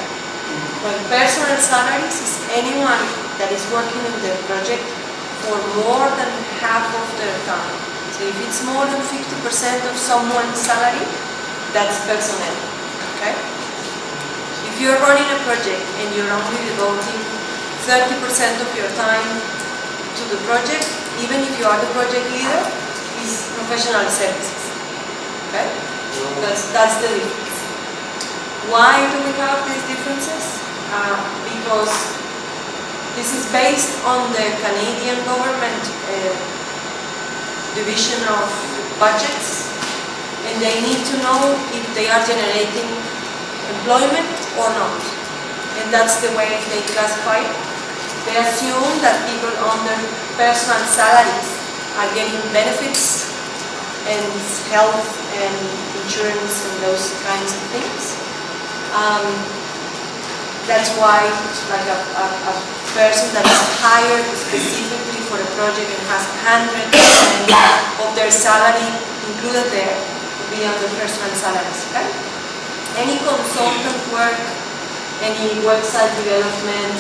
But personal salaries is anyone that is working in the project for more than half of their time. So if it's more than 50% of someone's salary, that's personnel, okay? If you're running a project and you're only devoting 30% of your time to the project, even if you are the project leader, is professional services, okay? That's the difference. Why do we have these differences? Because this is based on the Canadian government division of budgets, and they need to know if they are generating employment or not. And that's the way they classify it. They assume that people under personal salaries are getting benefits and health and insurance and those kinds of things. That's why like a person that is hired specifically for a project and has 100% of their salary included there will be under personal salaries, okay? Any consultant work, any website development,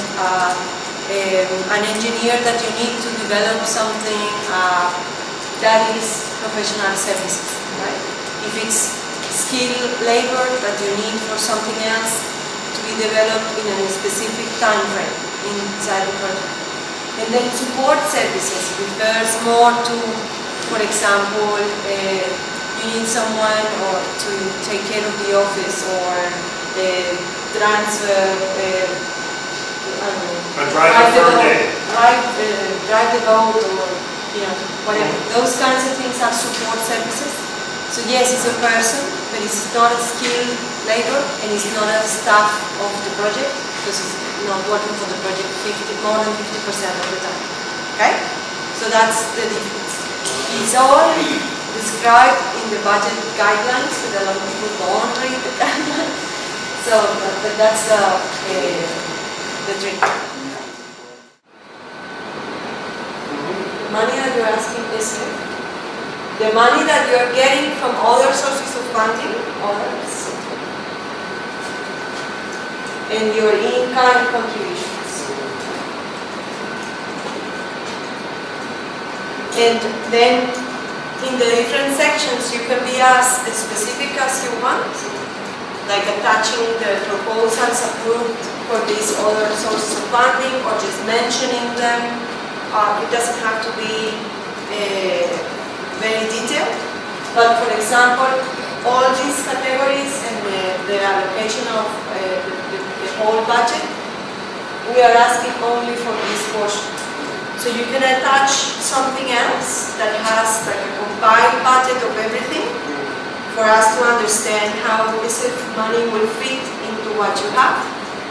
an engineer that you need to develop something, that is professional services, right? If it's skilled labor that you need for something else to be developed in a specific time frame inside the project. And then support services refers more to, for example, you need someone or to take care of the office or transfer drive a third day. drive the boat, or whatever. Those kinds of things are support services. So yes, it's a person, but it's not a skilled labor, and it's not a staff of the project, because it's not working for the project more than 50% of the time. Okay? So that's the difference. It's all described in the budget guidelines, but a lot of people don't read the guidelines. So but that's the trick. Money that you're asking is the money that you're getting from other sources of funding, others, and your in-kind contributions. And then in the different sections you can be as specific as you want, like attaching the proposals approved for these other sources of funding, or just mentioning them. It doesn't have to be very detailed, but for example, all these categories and the allocation of the whole budget, we are asking only for this portion. So you can attach something else that has like a combined budget of everything for us to understand how ISIF money will fit into what you have.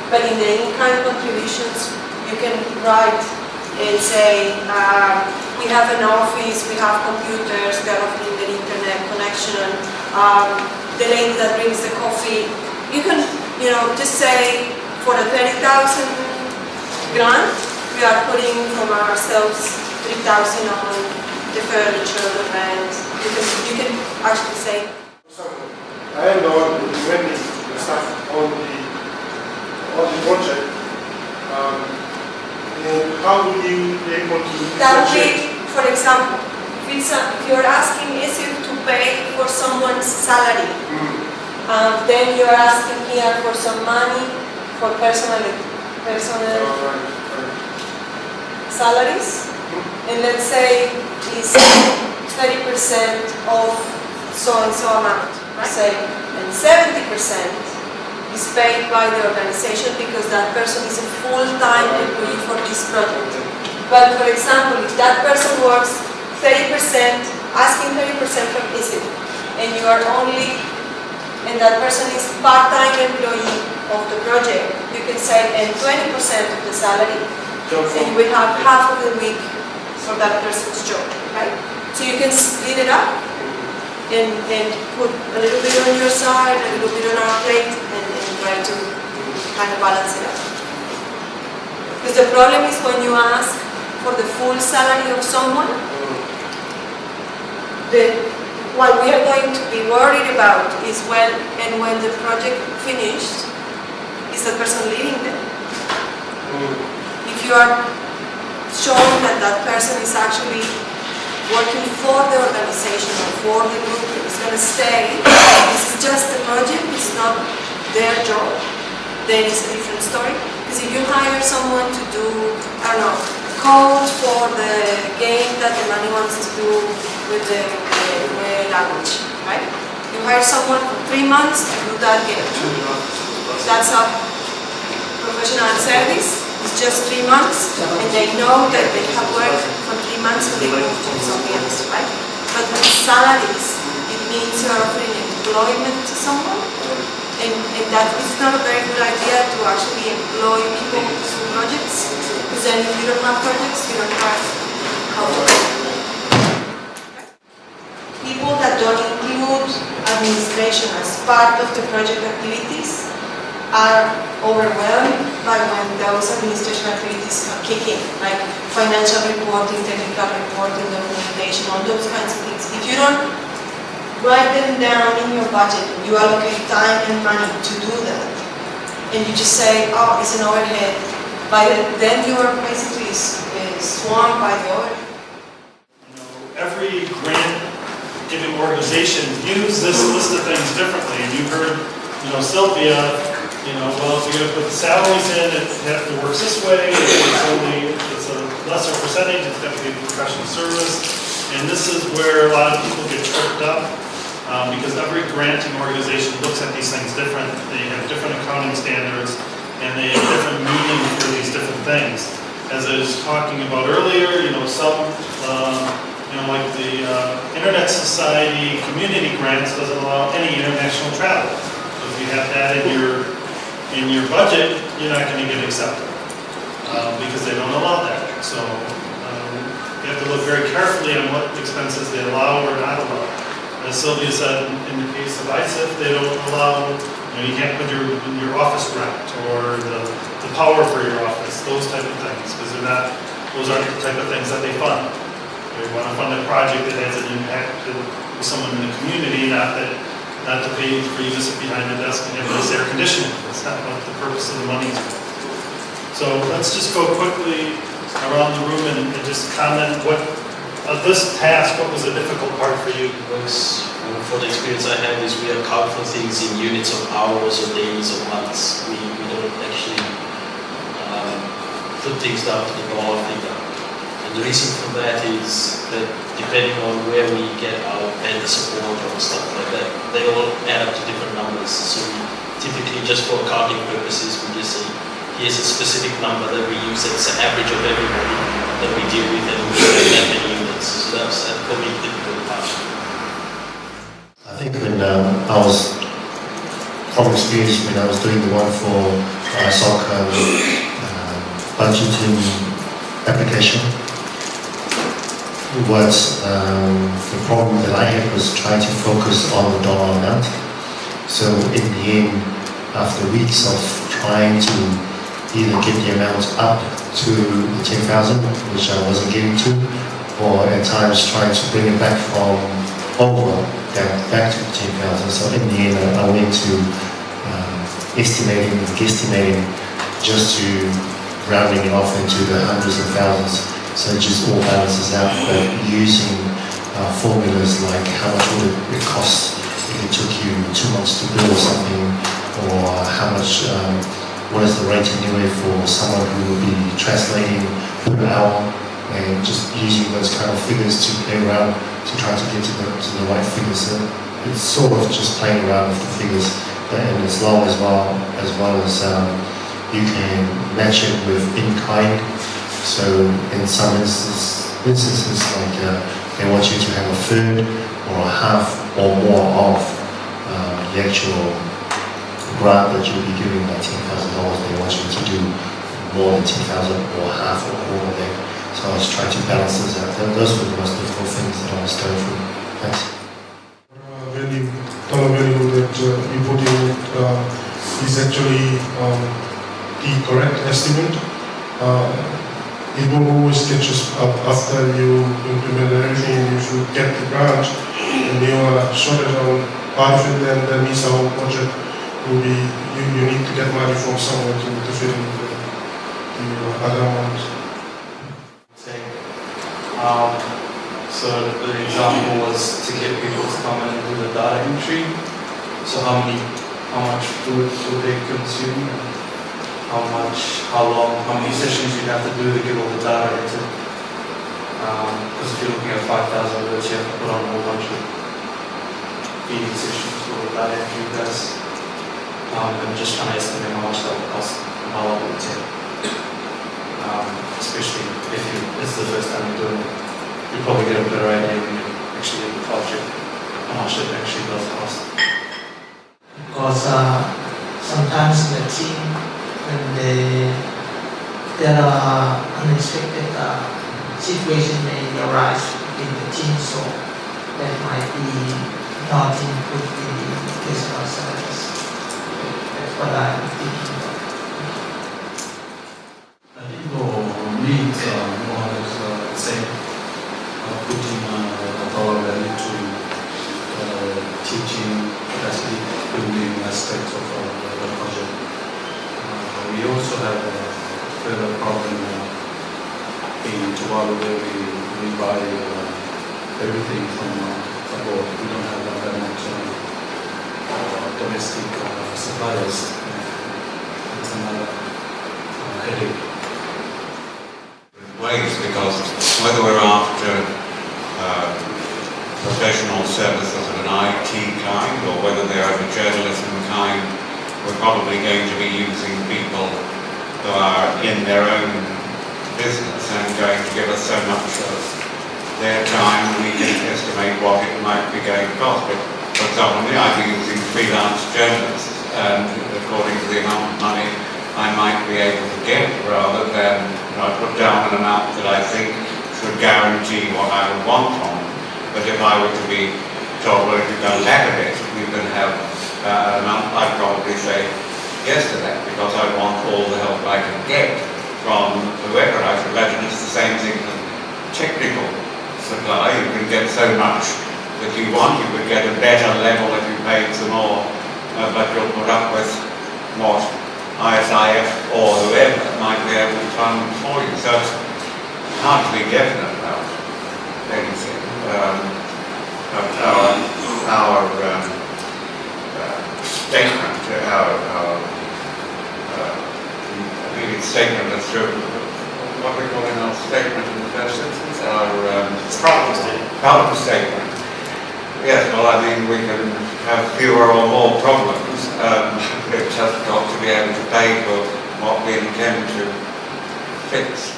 But in the in-kind contributions, you can write and say, we have an office, we have computers, we are offering the internet connection, the lady that brings the coffee. You can, just say for a 30,000 grant, we are putting from ourselves 3,000 on the furniture, the rent. You can actually say. I am the one recommending the stuff on the project. And how will you be able to That would differentiate? be, for example, if you're asking ISIF to pay for someone's salary, then you're asking here for some money for personal salaries, and let's say it's 30% of so and so amount, right? Say, and 70% is paid by the organization because that person is a full-time employee for this project. But for example, if that person works 30%, asking 30% from ISIF, and you are and that person is part-time employee of the project, you can say, and 20% of the salary, and you will have half of the week for that person's job, right? So you can split it up and put a little bit on your side, a little bit on our plate, and try to kind of balance it out. Because the problem is when you ask for the full salary of someone, what we are going to be worried about is when the project finished, is the person leaving them. If you are showing that person is actually working for the organization or for the group, is going to stay, this is just a project, it's not their job, then it's a different story. Because if you hire someone to do, I don't know, code for the game that the money wants to do with the language, right? You hire someone for 3 months to do that game. That's a professional service. It's just 3 months, and they know that they have worked for 3 months and they move to something else, right? But with salaries, it means you are offering employment to someone, and that is not a very good idea to actually employ people to projects, because then if you don't have projects, you don't have how to work. People that don't include administration as part of the project activities are overwhelmed by when those administration activities are kicking, like financial reporting, technical reporting, documentation, all those kinds of things. If you don't write them down in your budget, you allocate time and money to do that, and you just say, oh, it's an overhead, then you are basically swamped by the overhead. Every grant-giving organization views this list of things differently, and you heard, Sylvia, well, if you're going to put the salaries in, it has to work this way, it's a lesser percentage, it's got to be professional service, and this is where a lot of people get tripped up, because every granting organization looks at these things different, they have different accounting standards, and they have different meaning for these different things. As I was talking about earlier, some, like the Internet Society Community Grants doesn't allow any international travel. So if you have that in your budget, you're not going to get accepted because they don't allow that. So you have to look very carefully on what expenses they allow or not allow. As Sylvia said, in the case of ISIF, they don't allow, you can't put your office rent or the power for your office, those type of things, because those aren't the type of things that they fund. They want to fund a project that has an impact to someone in the community, not to pay for you to sit behind the desk and have this air conditioning. That's not what the purpose of the money is for. So let's just go quickly around the room and just comment of this task, what was the difficult part for you? Works, for the experience I have, is we account for things in units of hours or days or months. We don't actually put things down to the dollar figure. And the reason for that is that depending on where we get our vendor support or stuff like that, they all add up to different numbers. So we typically, just for accounting purposes, we just say, here's a specific number that we use that's the average of everybody that we deal with, and we have that many units. So that's probably the difficult part. I think when I was, from experience, when I was doing the one for soccer budgeting application, the problem that I had was trying to focus on the dollar amount. So in the end, after weeks of trying to either get the amount up to the 10,000, which I wasn't getting to, or at times trying to bring it back from over down back to the 10,000. So in the end, I went to estimating and guesstimating, just to rounding it off into the hundreds of thousands. So it just all balances out, but using formulas like how much would it cost if it took you 2 months to build something, or how much, what is the rate anyway for someone who will be translating per hour, and just using those kind of figures to play around to try to get to the right figures. So it's sort of just playing around with the figures, and as long as you can match it with in-kind. So in some instances like they want you to have a third or a half or more of the actual grant that you'll be giving, like $10,000. They want you to do more than 10,000 or half or all of that. So I was trying to balance this out. Those were the most difficult things that I was going through. Thanks. Dollar value that you put in is actually the correct estimate. It won't always catch us up after you implement everything. You should get the grant and you are shorted on part of it, then that means our project will be, you need to get money from somewhere to fit in the other ones. So the example was to get people to come in and do the data entry. So how much food will they consume, and how many sessions you have to do to get all the data into. Because if you're looking at 5,000 words, you have to put on a whole bunch of feeding sessions for the data entry does. And just trying to estimate how much that will cost and how long it will take. Especially if it's the first time you're doing it. You'll probably get a better idea when you actually do the project, how much it actually does cost. Because sometimes in the team, when there are unexpected situations may arise in the team, so that might be not included in the educational service. That's what I'm thinking about. I think we'll need more or less the same. Putting dollar value to teaching capacity building aspects of the project. We also have a further problem in Tuvalu where we buy everything from abroad. We don't have that much domestic suppliers. It's another headache. Ways, because whether we're after professional services of an IT kind, or whether they are of a journalism kind, we're probably going to be using people who are in their own business and going to give us so much of their time, we can estimate what it might be going to cost. But for example, I'd be using freelance journalists, and according to the amount of money I might be able to get, rather than I put down an amount that I think should guarantee what I would want from them. But if I were to be told, well, if you've done that a bit, you can have an amount, I'd probably say yes to that, because I want all the help I can get from whoever. I should imagine it's the same thing with technical supply. You can get so much that you want. You could get a better level if you paid some more, but you'll put up with what ISIF or whoever might be able to fund for you. So it's hard to be definite about anything. Our statement, statement is through what we call in our statement in the first instance, our problem statement. Yes, well, I mean, we can have fewer or more problems. We've just got to be able to pay for what we intend to fix.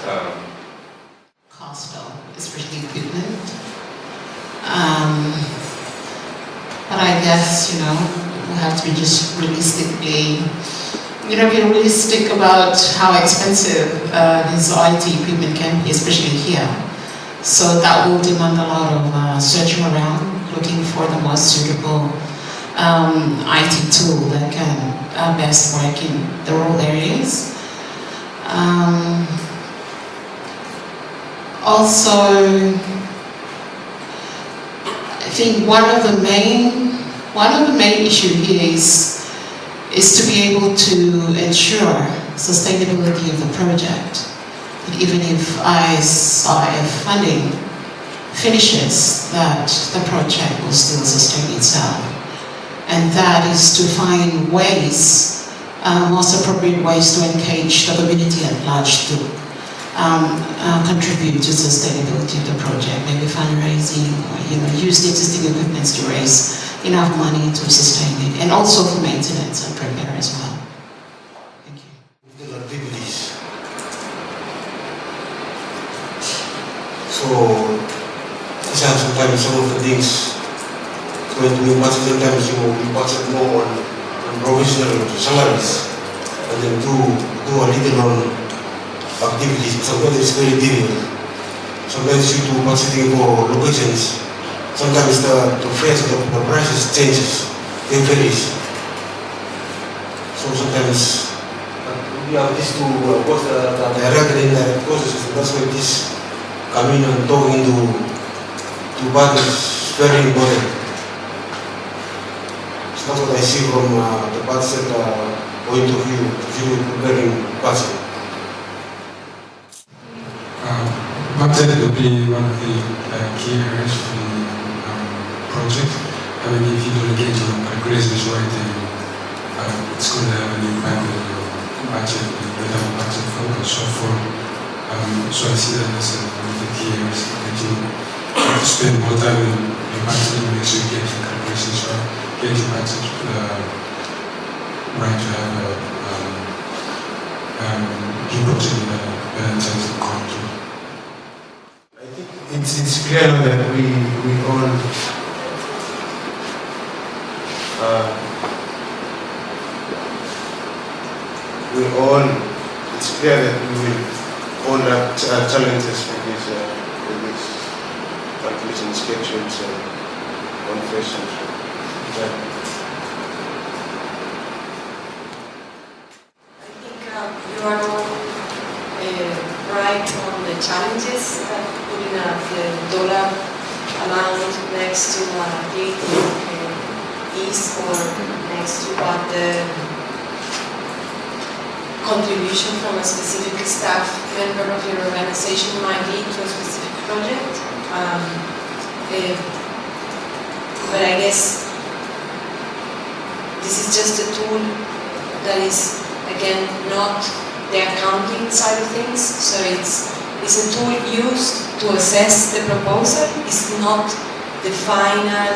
Cost of, especially equipment. But I guess, we have to be just realistic about how expensive this IT equipment can be, especially here. So that will demand a lot of searching around, looking for the most suitable IT tool that can best work in the rural areas. Also, I think one of the main issues here is to be able to ensure sustainability of the project. That even if ISIF funding finishes, that the project will still sustain itself. And that is to find ways, most appropriate ways to engage the community at large to contribute to sustainability of the project, maybe fundraising, or use the existing equipment to raise enough money to sustain it, and also for maintenance and repair as well. Thank you. The activities. So, sometimes some of the things when we budget, sometimes we budget more on provisional salaries, and then do a little on activities. Sometimes it's very difficult. Sometimes you do budgeting for locations. Sometimes the fares, the prices changes, they varies. So sometimes we have this to both the direct and indirect costs. That's why this coming and talking to budget is very important. So that's what I see from the budget point of view, usually preparing budget. Budget will be one of the key areas for the project. I mean, if you don't engage on calculations right, then it's going to have an impact on your budget, without budget focus. So I see that as one of the key areas that you have to spend more time in your budget to make sure you get your calculations right, get your budget right to have your project in a better terms of control. I think it's clear that we all it's clear that we will all have challenges with these calculation schedules and confessions. I think you are all right on the challenges that putting the dollar amount next to date is, or next to what the contribution from a specific staff member of your organization might be to a specific project. But I guess this is just a tool that is, again, not the accounting side of things. So it's a tool used to assess the proposal. It's not the final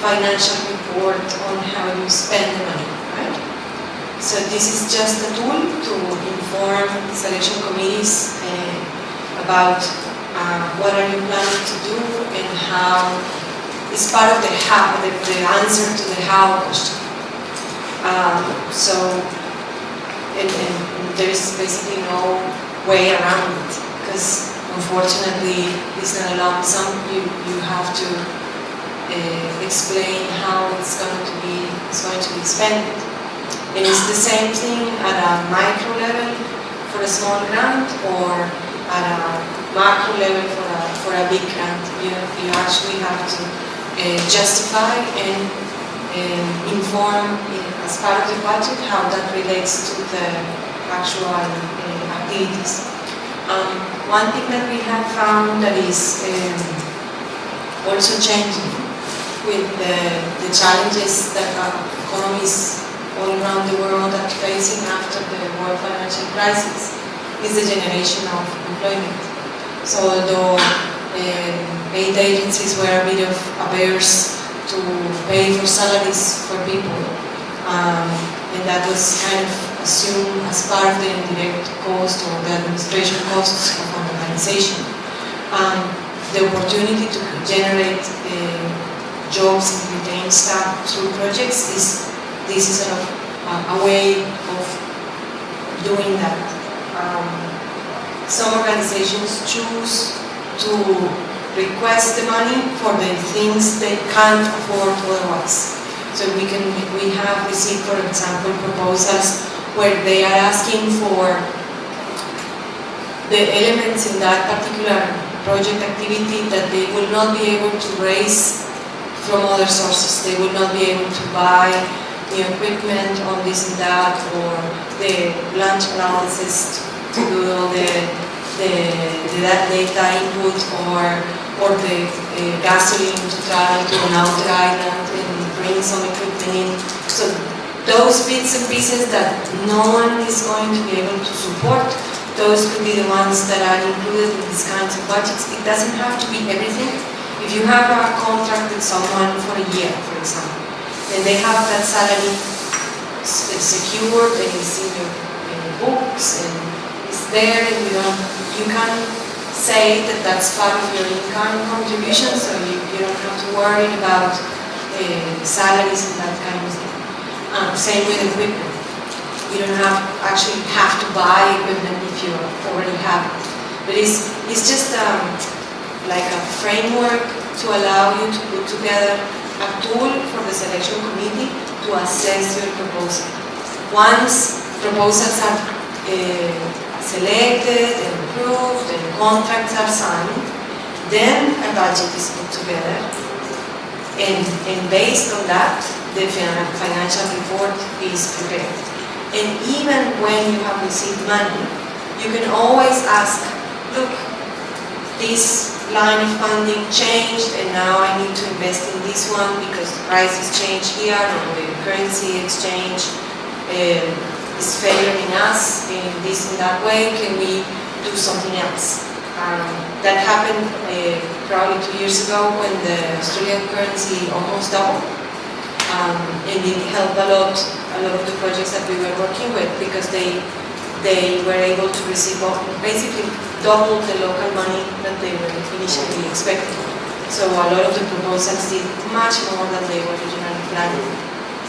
financial report on how you spend the money, right? So this is just a tool to inform selection committees about what are you planning to do and how. It's part of the how, the answer to the how question. And there is basically no way around it, because unfortunately it's not a lump sum. You have to explain how it's going to be spent. And it's the same thing at a micro level for a small grant, or at a macro level for a big grant. You actually have to justify and inform as part of the budget how that relates to the actual activities. One thing that we have found that is also changing with the challenges that economies all around the world are facing after the world financial crisis is the generation of employment. So although aid agencies were a bit of averse to pay for salaries for people, and that was kind of assumed as part of the indirect cost or the administration costs of an organization. The opportunity to generate jobs and retain staff through projects this is sort of a way of doing that. Some organizations choose to request the money for the things they can't afford otherwise. So we have received, for example, proposals where they are asking for the elements in that particular project activity that they will not be able to raise from other sources. They will not be able to buy new equipment on this and that, or the lunch allowances to do all the data input, or the gasoline to travel to an outer island and bring some equipment in. So those bits and pieces that no one is going to be able to support, those could be the ones that are included in these kinds of budgets. It doesn't have to be everything. If you have a contract with someone for a year, for example, and they have that salary secured and it's in your books and it's there, and you can say that that's part of your income contribution, so you don't have to worry about salaries and that kind of thing. Same with equipment. You don't actually have to buy equipment if you already have it. But it's just like a framework to allow you to put together a tool for the selection committee to assess your proposal. Once proposals are selected and approved and contracts are signed, then a budget is put together, and based on that, the financial report is prepared. And even when you have received money, you can always ask, look, this line of funding changed and now I need to invest in this one because the prices changed here, or the currency exchange is favoring us in this and that way. Can we do something else? That happened probably 2 years ago when the Australian currency almost doubled, and it helped a lot of the projects that we were working with, because they were able to receive basically double the local money that they were initially expecting. So a lot of the proposals did much more than they were originally planning.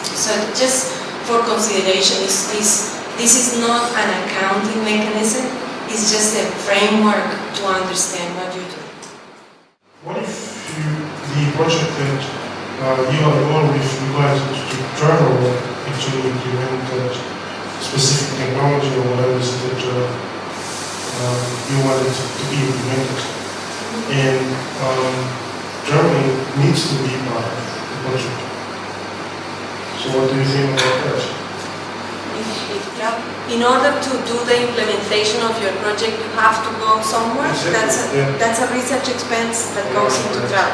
So just for consideration, this is not an accounting mechanism, it's just a framework to understand what you do. What if the project that you are involved with requires to travel or actually implement specific technology or whatever is that you want it to be implemented? And Germany needs to be part of the project. So what do you think about that? In order to do the implementation of your project, you have to go somewhere. Exactly. That's a research expense that goes into travel.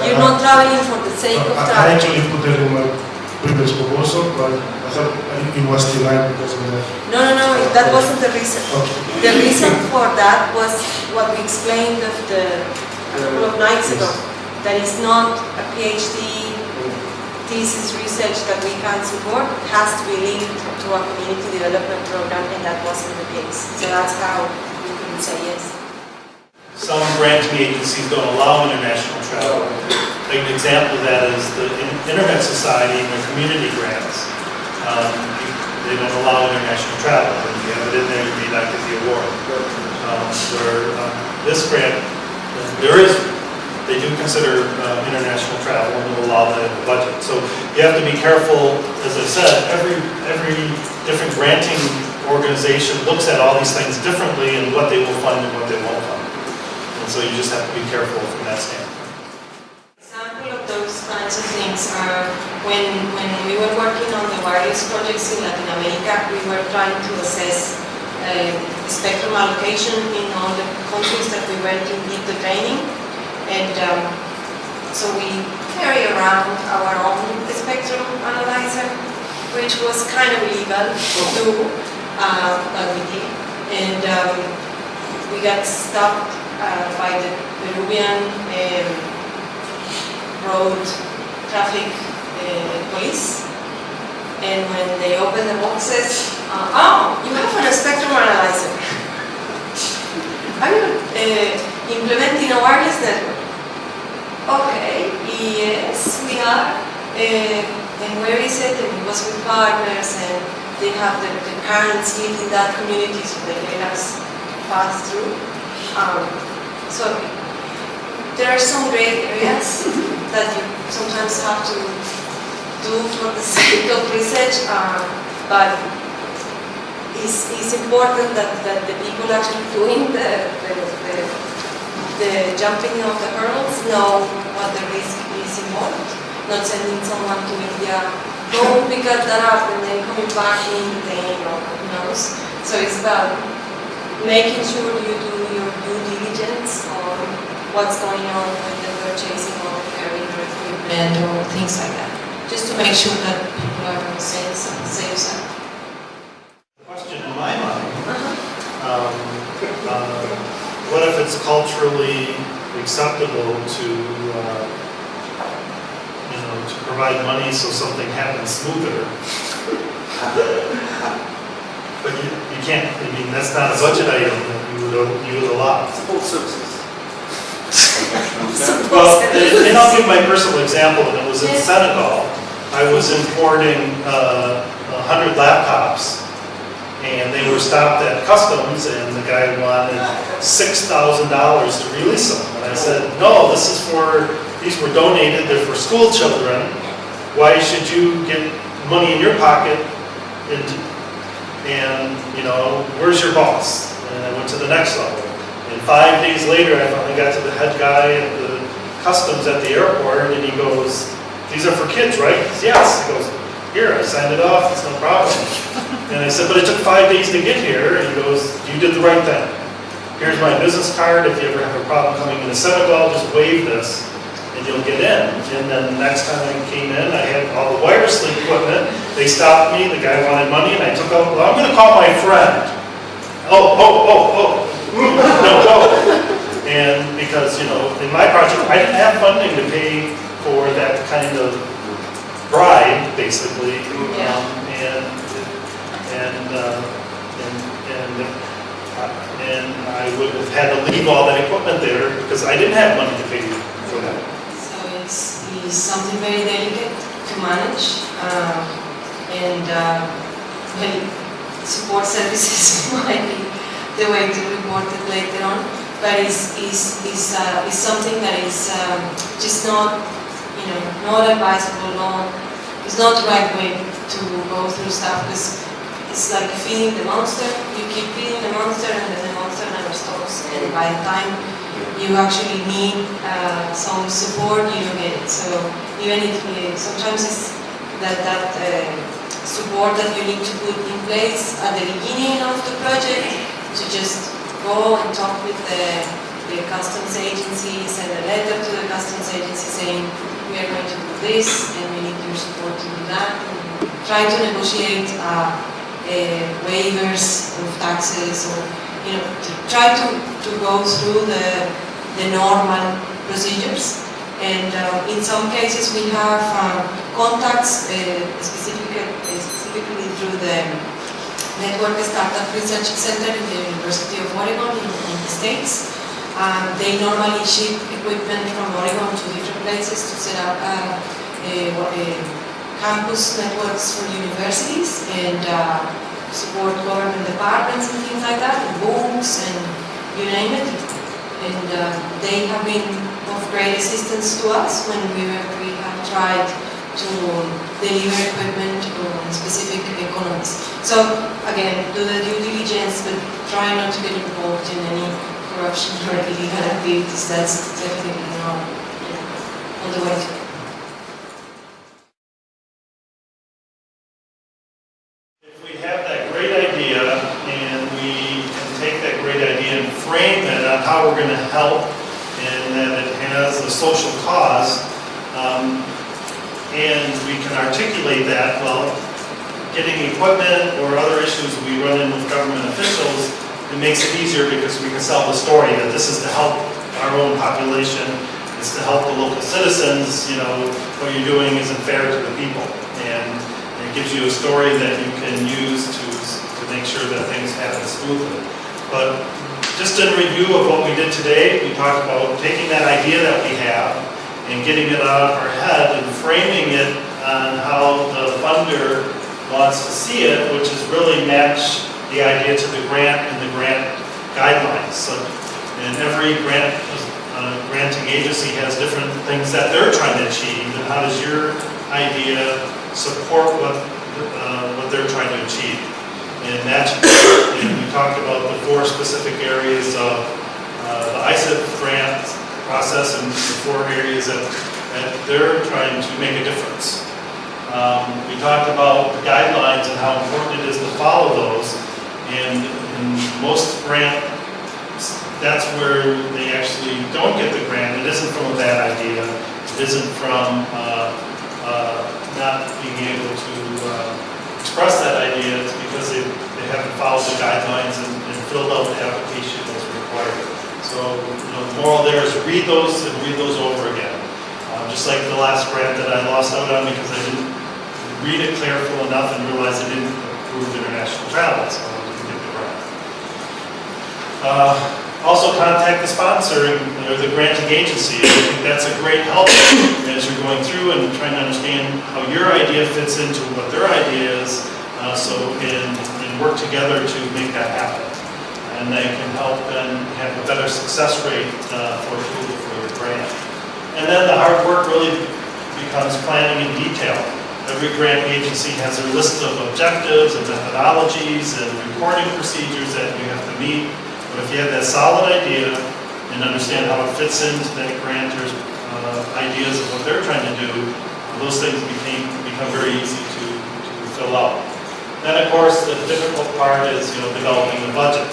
You're not traveling for the sake of I travel. actually put that in my previous proposal, but I thought it was denied because of that. No, that wasn't the reason. Okay. The reason for that was what we explained a couple of nights ago. That is not a PhD thesis research that we can support has to be linked to a community development program, and that wasn't the case. So that's how we couldn't say yes. Some granting agencies don't allow international travel. Like an example of that is the Internet Society and their community grants. They don't allow international travel. If you have it in there, you may not get the award. This grant, they do consider international travel and will allow that in the budget. So you have to be careful, as I said, every different granting organization looks at all these things differently and what they will fund and what they won't fund. And so you just have to be careful from that standpoint. Example of those kinds of things are when we were working on the various projects in Latin America, we were trying to assess spectrum allocation in all the countries that we went to give the training. And so we carry around our own spectrum analyzer, which was kind of illegal to do, but we did. And we got stopped by the Peruvian road traffic police. And when they opened the boxes, oh, you have a spectrum analyzer. Are you implementing a wireless network? Okay, yes, we are. And where is it? And it was with partners, and they have the parents live in that community, so they let us pass through. So there are some gray areas that you sometimes have to do for the sake of research, but it's important that the people actually doing the jumping of the hurdles know what the risk is involved. Not sending someone to India, go pick that up and then coming back in pain or who knows. So it's about making sure you do your due diligence on what's going on with the purchasing or carrying your equipment or things like that. Just to make sure that people are on the safe side. Question in my mind, what if it's culturally acceptable to provide money so something happens smoother? But you can't, I mean, that's not a budget item that you would allow. Support services. Well, and I'll give my personal example, and it was in Senegal. I was importing 100 laptops, and they were stopped at customs, and the guy wanted $6,000 to release them. And I said, no, these were donated, they're for school children. Why should you get money in your pocket? And where's your boss? And I went to the next level. And 5 days later, I finally got to the head guy at the customs at the airport, and he goes, these are for kids, right? He says, yes. He goes, here, I signed it off, it's no problem. And I said, but it took 5 days to get here. And he goes, you did the right thing. Here's my business card. If you ever have a problem coming into Senegal, just wave this and you'll get in. And then the next time I came in, I had all the wireless equipment. They stopped me, the guy wanted money, and I took out, well, I'm going to call my friend. Oh. No. And because, in my project, I didn't have funding to pay for that kind of bribe, basically. And I would have had to leave all that equipment there because I didn't have money to pay for that. So it's something very delicate to manage, support services might be the way to report it later on. But it's something that is just not advisable. It's not the right way to go through stuff because it's like feeding the monster. You keep feeding the monster and then the monster never stops. And by the time you actually need some support, you don't get it. So even if sometimes it's that support that you need to put in place at the beginning of the project to just go and talk with the customs agency, send a letter to the customs agency saying we are going to do this and we need your support to do that. And try to negotiate waivers of taxes or to try to go through the normal procedures. And in some cases we have contacts specifically through the Network Startup Research Center in the University of Oregon in the States. They normally ship equipment from Oregon to different places to set up campus networks for universities and support government departments and things like that, and books and you name it. And they have been of great assistance to us when we have tried to deliver equipment on specific economies. So again, do the due diligence, but try not to get involved in any corruption or illegal activities. That's definitely not on the way to. If we have that great idea and we can take that great idea and frame it on how we're going to help and that it has a social cause, and we can articulate that, well, getting equipment or other issues we run in with government officials, it makes it easier because we can sell the story that this is to help our own population, it's to help the local citizens, you know, what you're doing isn't fair to the people. And it gives you a story that you can use to make sure that things happen smoothly. But just in review of what we did today, we talked about taking that idea that we have and getting it out of our head and framing it on how the funder wants to see it, which is really match the idea to the grant and the grant guidelines. So, and every granting agency has different things that they're trying to achieve, and how does your idea support what they're trying to achieve? And match, and we talked about the 4 specific areas of the ISIF grant process and the 4 areas that they're trying to make a difference. We talked about the guidelines and how important it is to follow those. And in most grants, that's where they actually don't get the grant. It isn't from a bad idea. It isn't from not being able to express that idea. It's because they haven't followed the guidelines and filled out the application as required. So, you know, the moral there is read those and read those over again. Just like the last grant that I lost out on because I didn't read it careful enough and realize I didn't approve international travel, so I didn't get the grant. Also contact the sponsor or the granting agency. I think that's a great help as you're going through and trying to understand how your idea fits into what their idea is, and work together to make that happen. And they can help and have a better success rate for approval for your grant. And then the hard work really becomes planning in detail. Every grant agency has their list of objectives and methodologies and reporting procedures that you have to meet. But if you have that solid idea and understand how it fits into that grantor's ideas of what they're trying to do, those things become very easy to fill out. Then, of course, the difficult part is, you know, developing the budget.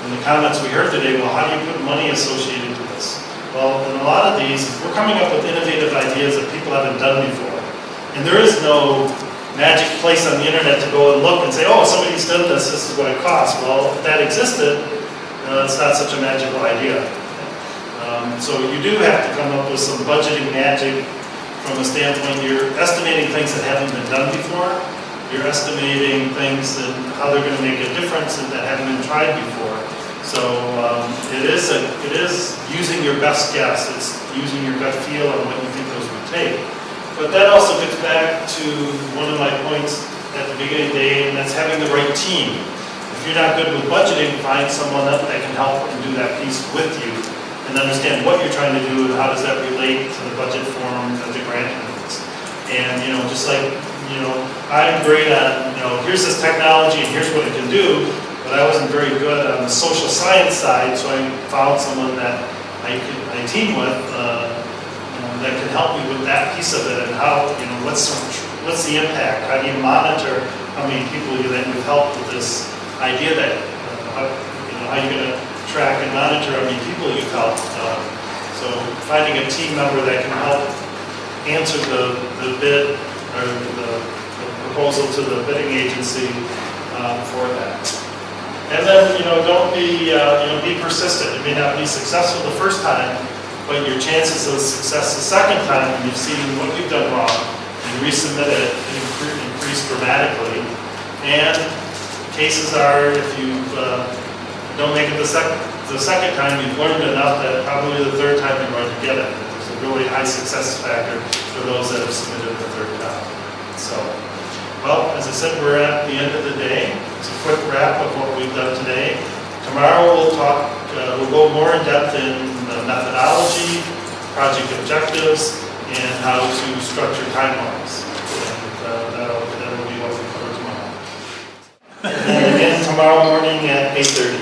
In the comments we heard today, well, how do you put money associated to this? Well, in a lot of these, we're coming up with innovative ideas that people haven't done before. And there is no magic place on the internet to go and look and say, oh, somebody's done this, this is what it costs. Well, if that existed, it's not such a magical idea. So you do have to come up with some budgeting magic from a standpoint. You're estimating things that haven't been done before. You're estimating things that how they're going to make a difference and that haven't been tried before. So it is using your best guess. It's using your gut feel on what you think those would take. But that also gets back to one of my points at the beginning of the day, and that's having the right team. If you're not good with budgeting, find someone else that can help and do that piece with you and understand what you're trying to do and how does that relate to the budget form that the grant needs. And, you know, just like, you know, I'm great on, you know, here's this technology and here's what it can do, but I wasn't very good on the social science side, so I found someone that I team with that can help me with that piece of it and how, you know, what's the impact? How do you monitor how many people that you've helped with this idea that, how you're going to track and monitor how many people you've helped. So finding a team member that can help answer the bid or the proposal to the bidding agency for that. And then, you know, don't be, be persistent. It may not be successful the first time, but your chances of success the second time, when you've seen what you've done wrong, and resubmit it, increase dramatically. And cases are, if you don't make it the second time, you've learned enough that probably the third time you're going to get it. There's a really high success factor for those that have submitted the third time. So, well, as I said, we're at the end of the day. It's a quick wrap of what we've done today. Tomorrow we'll talk, we'll go more in depth in the methodology, project objectives, and how to structure timelines. And that'll be what we cover tomorrow. And again, tomorrow morning at 8:30.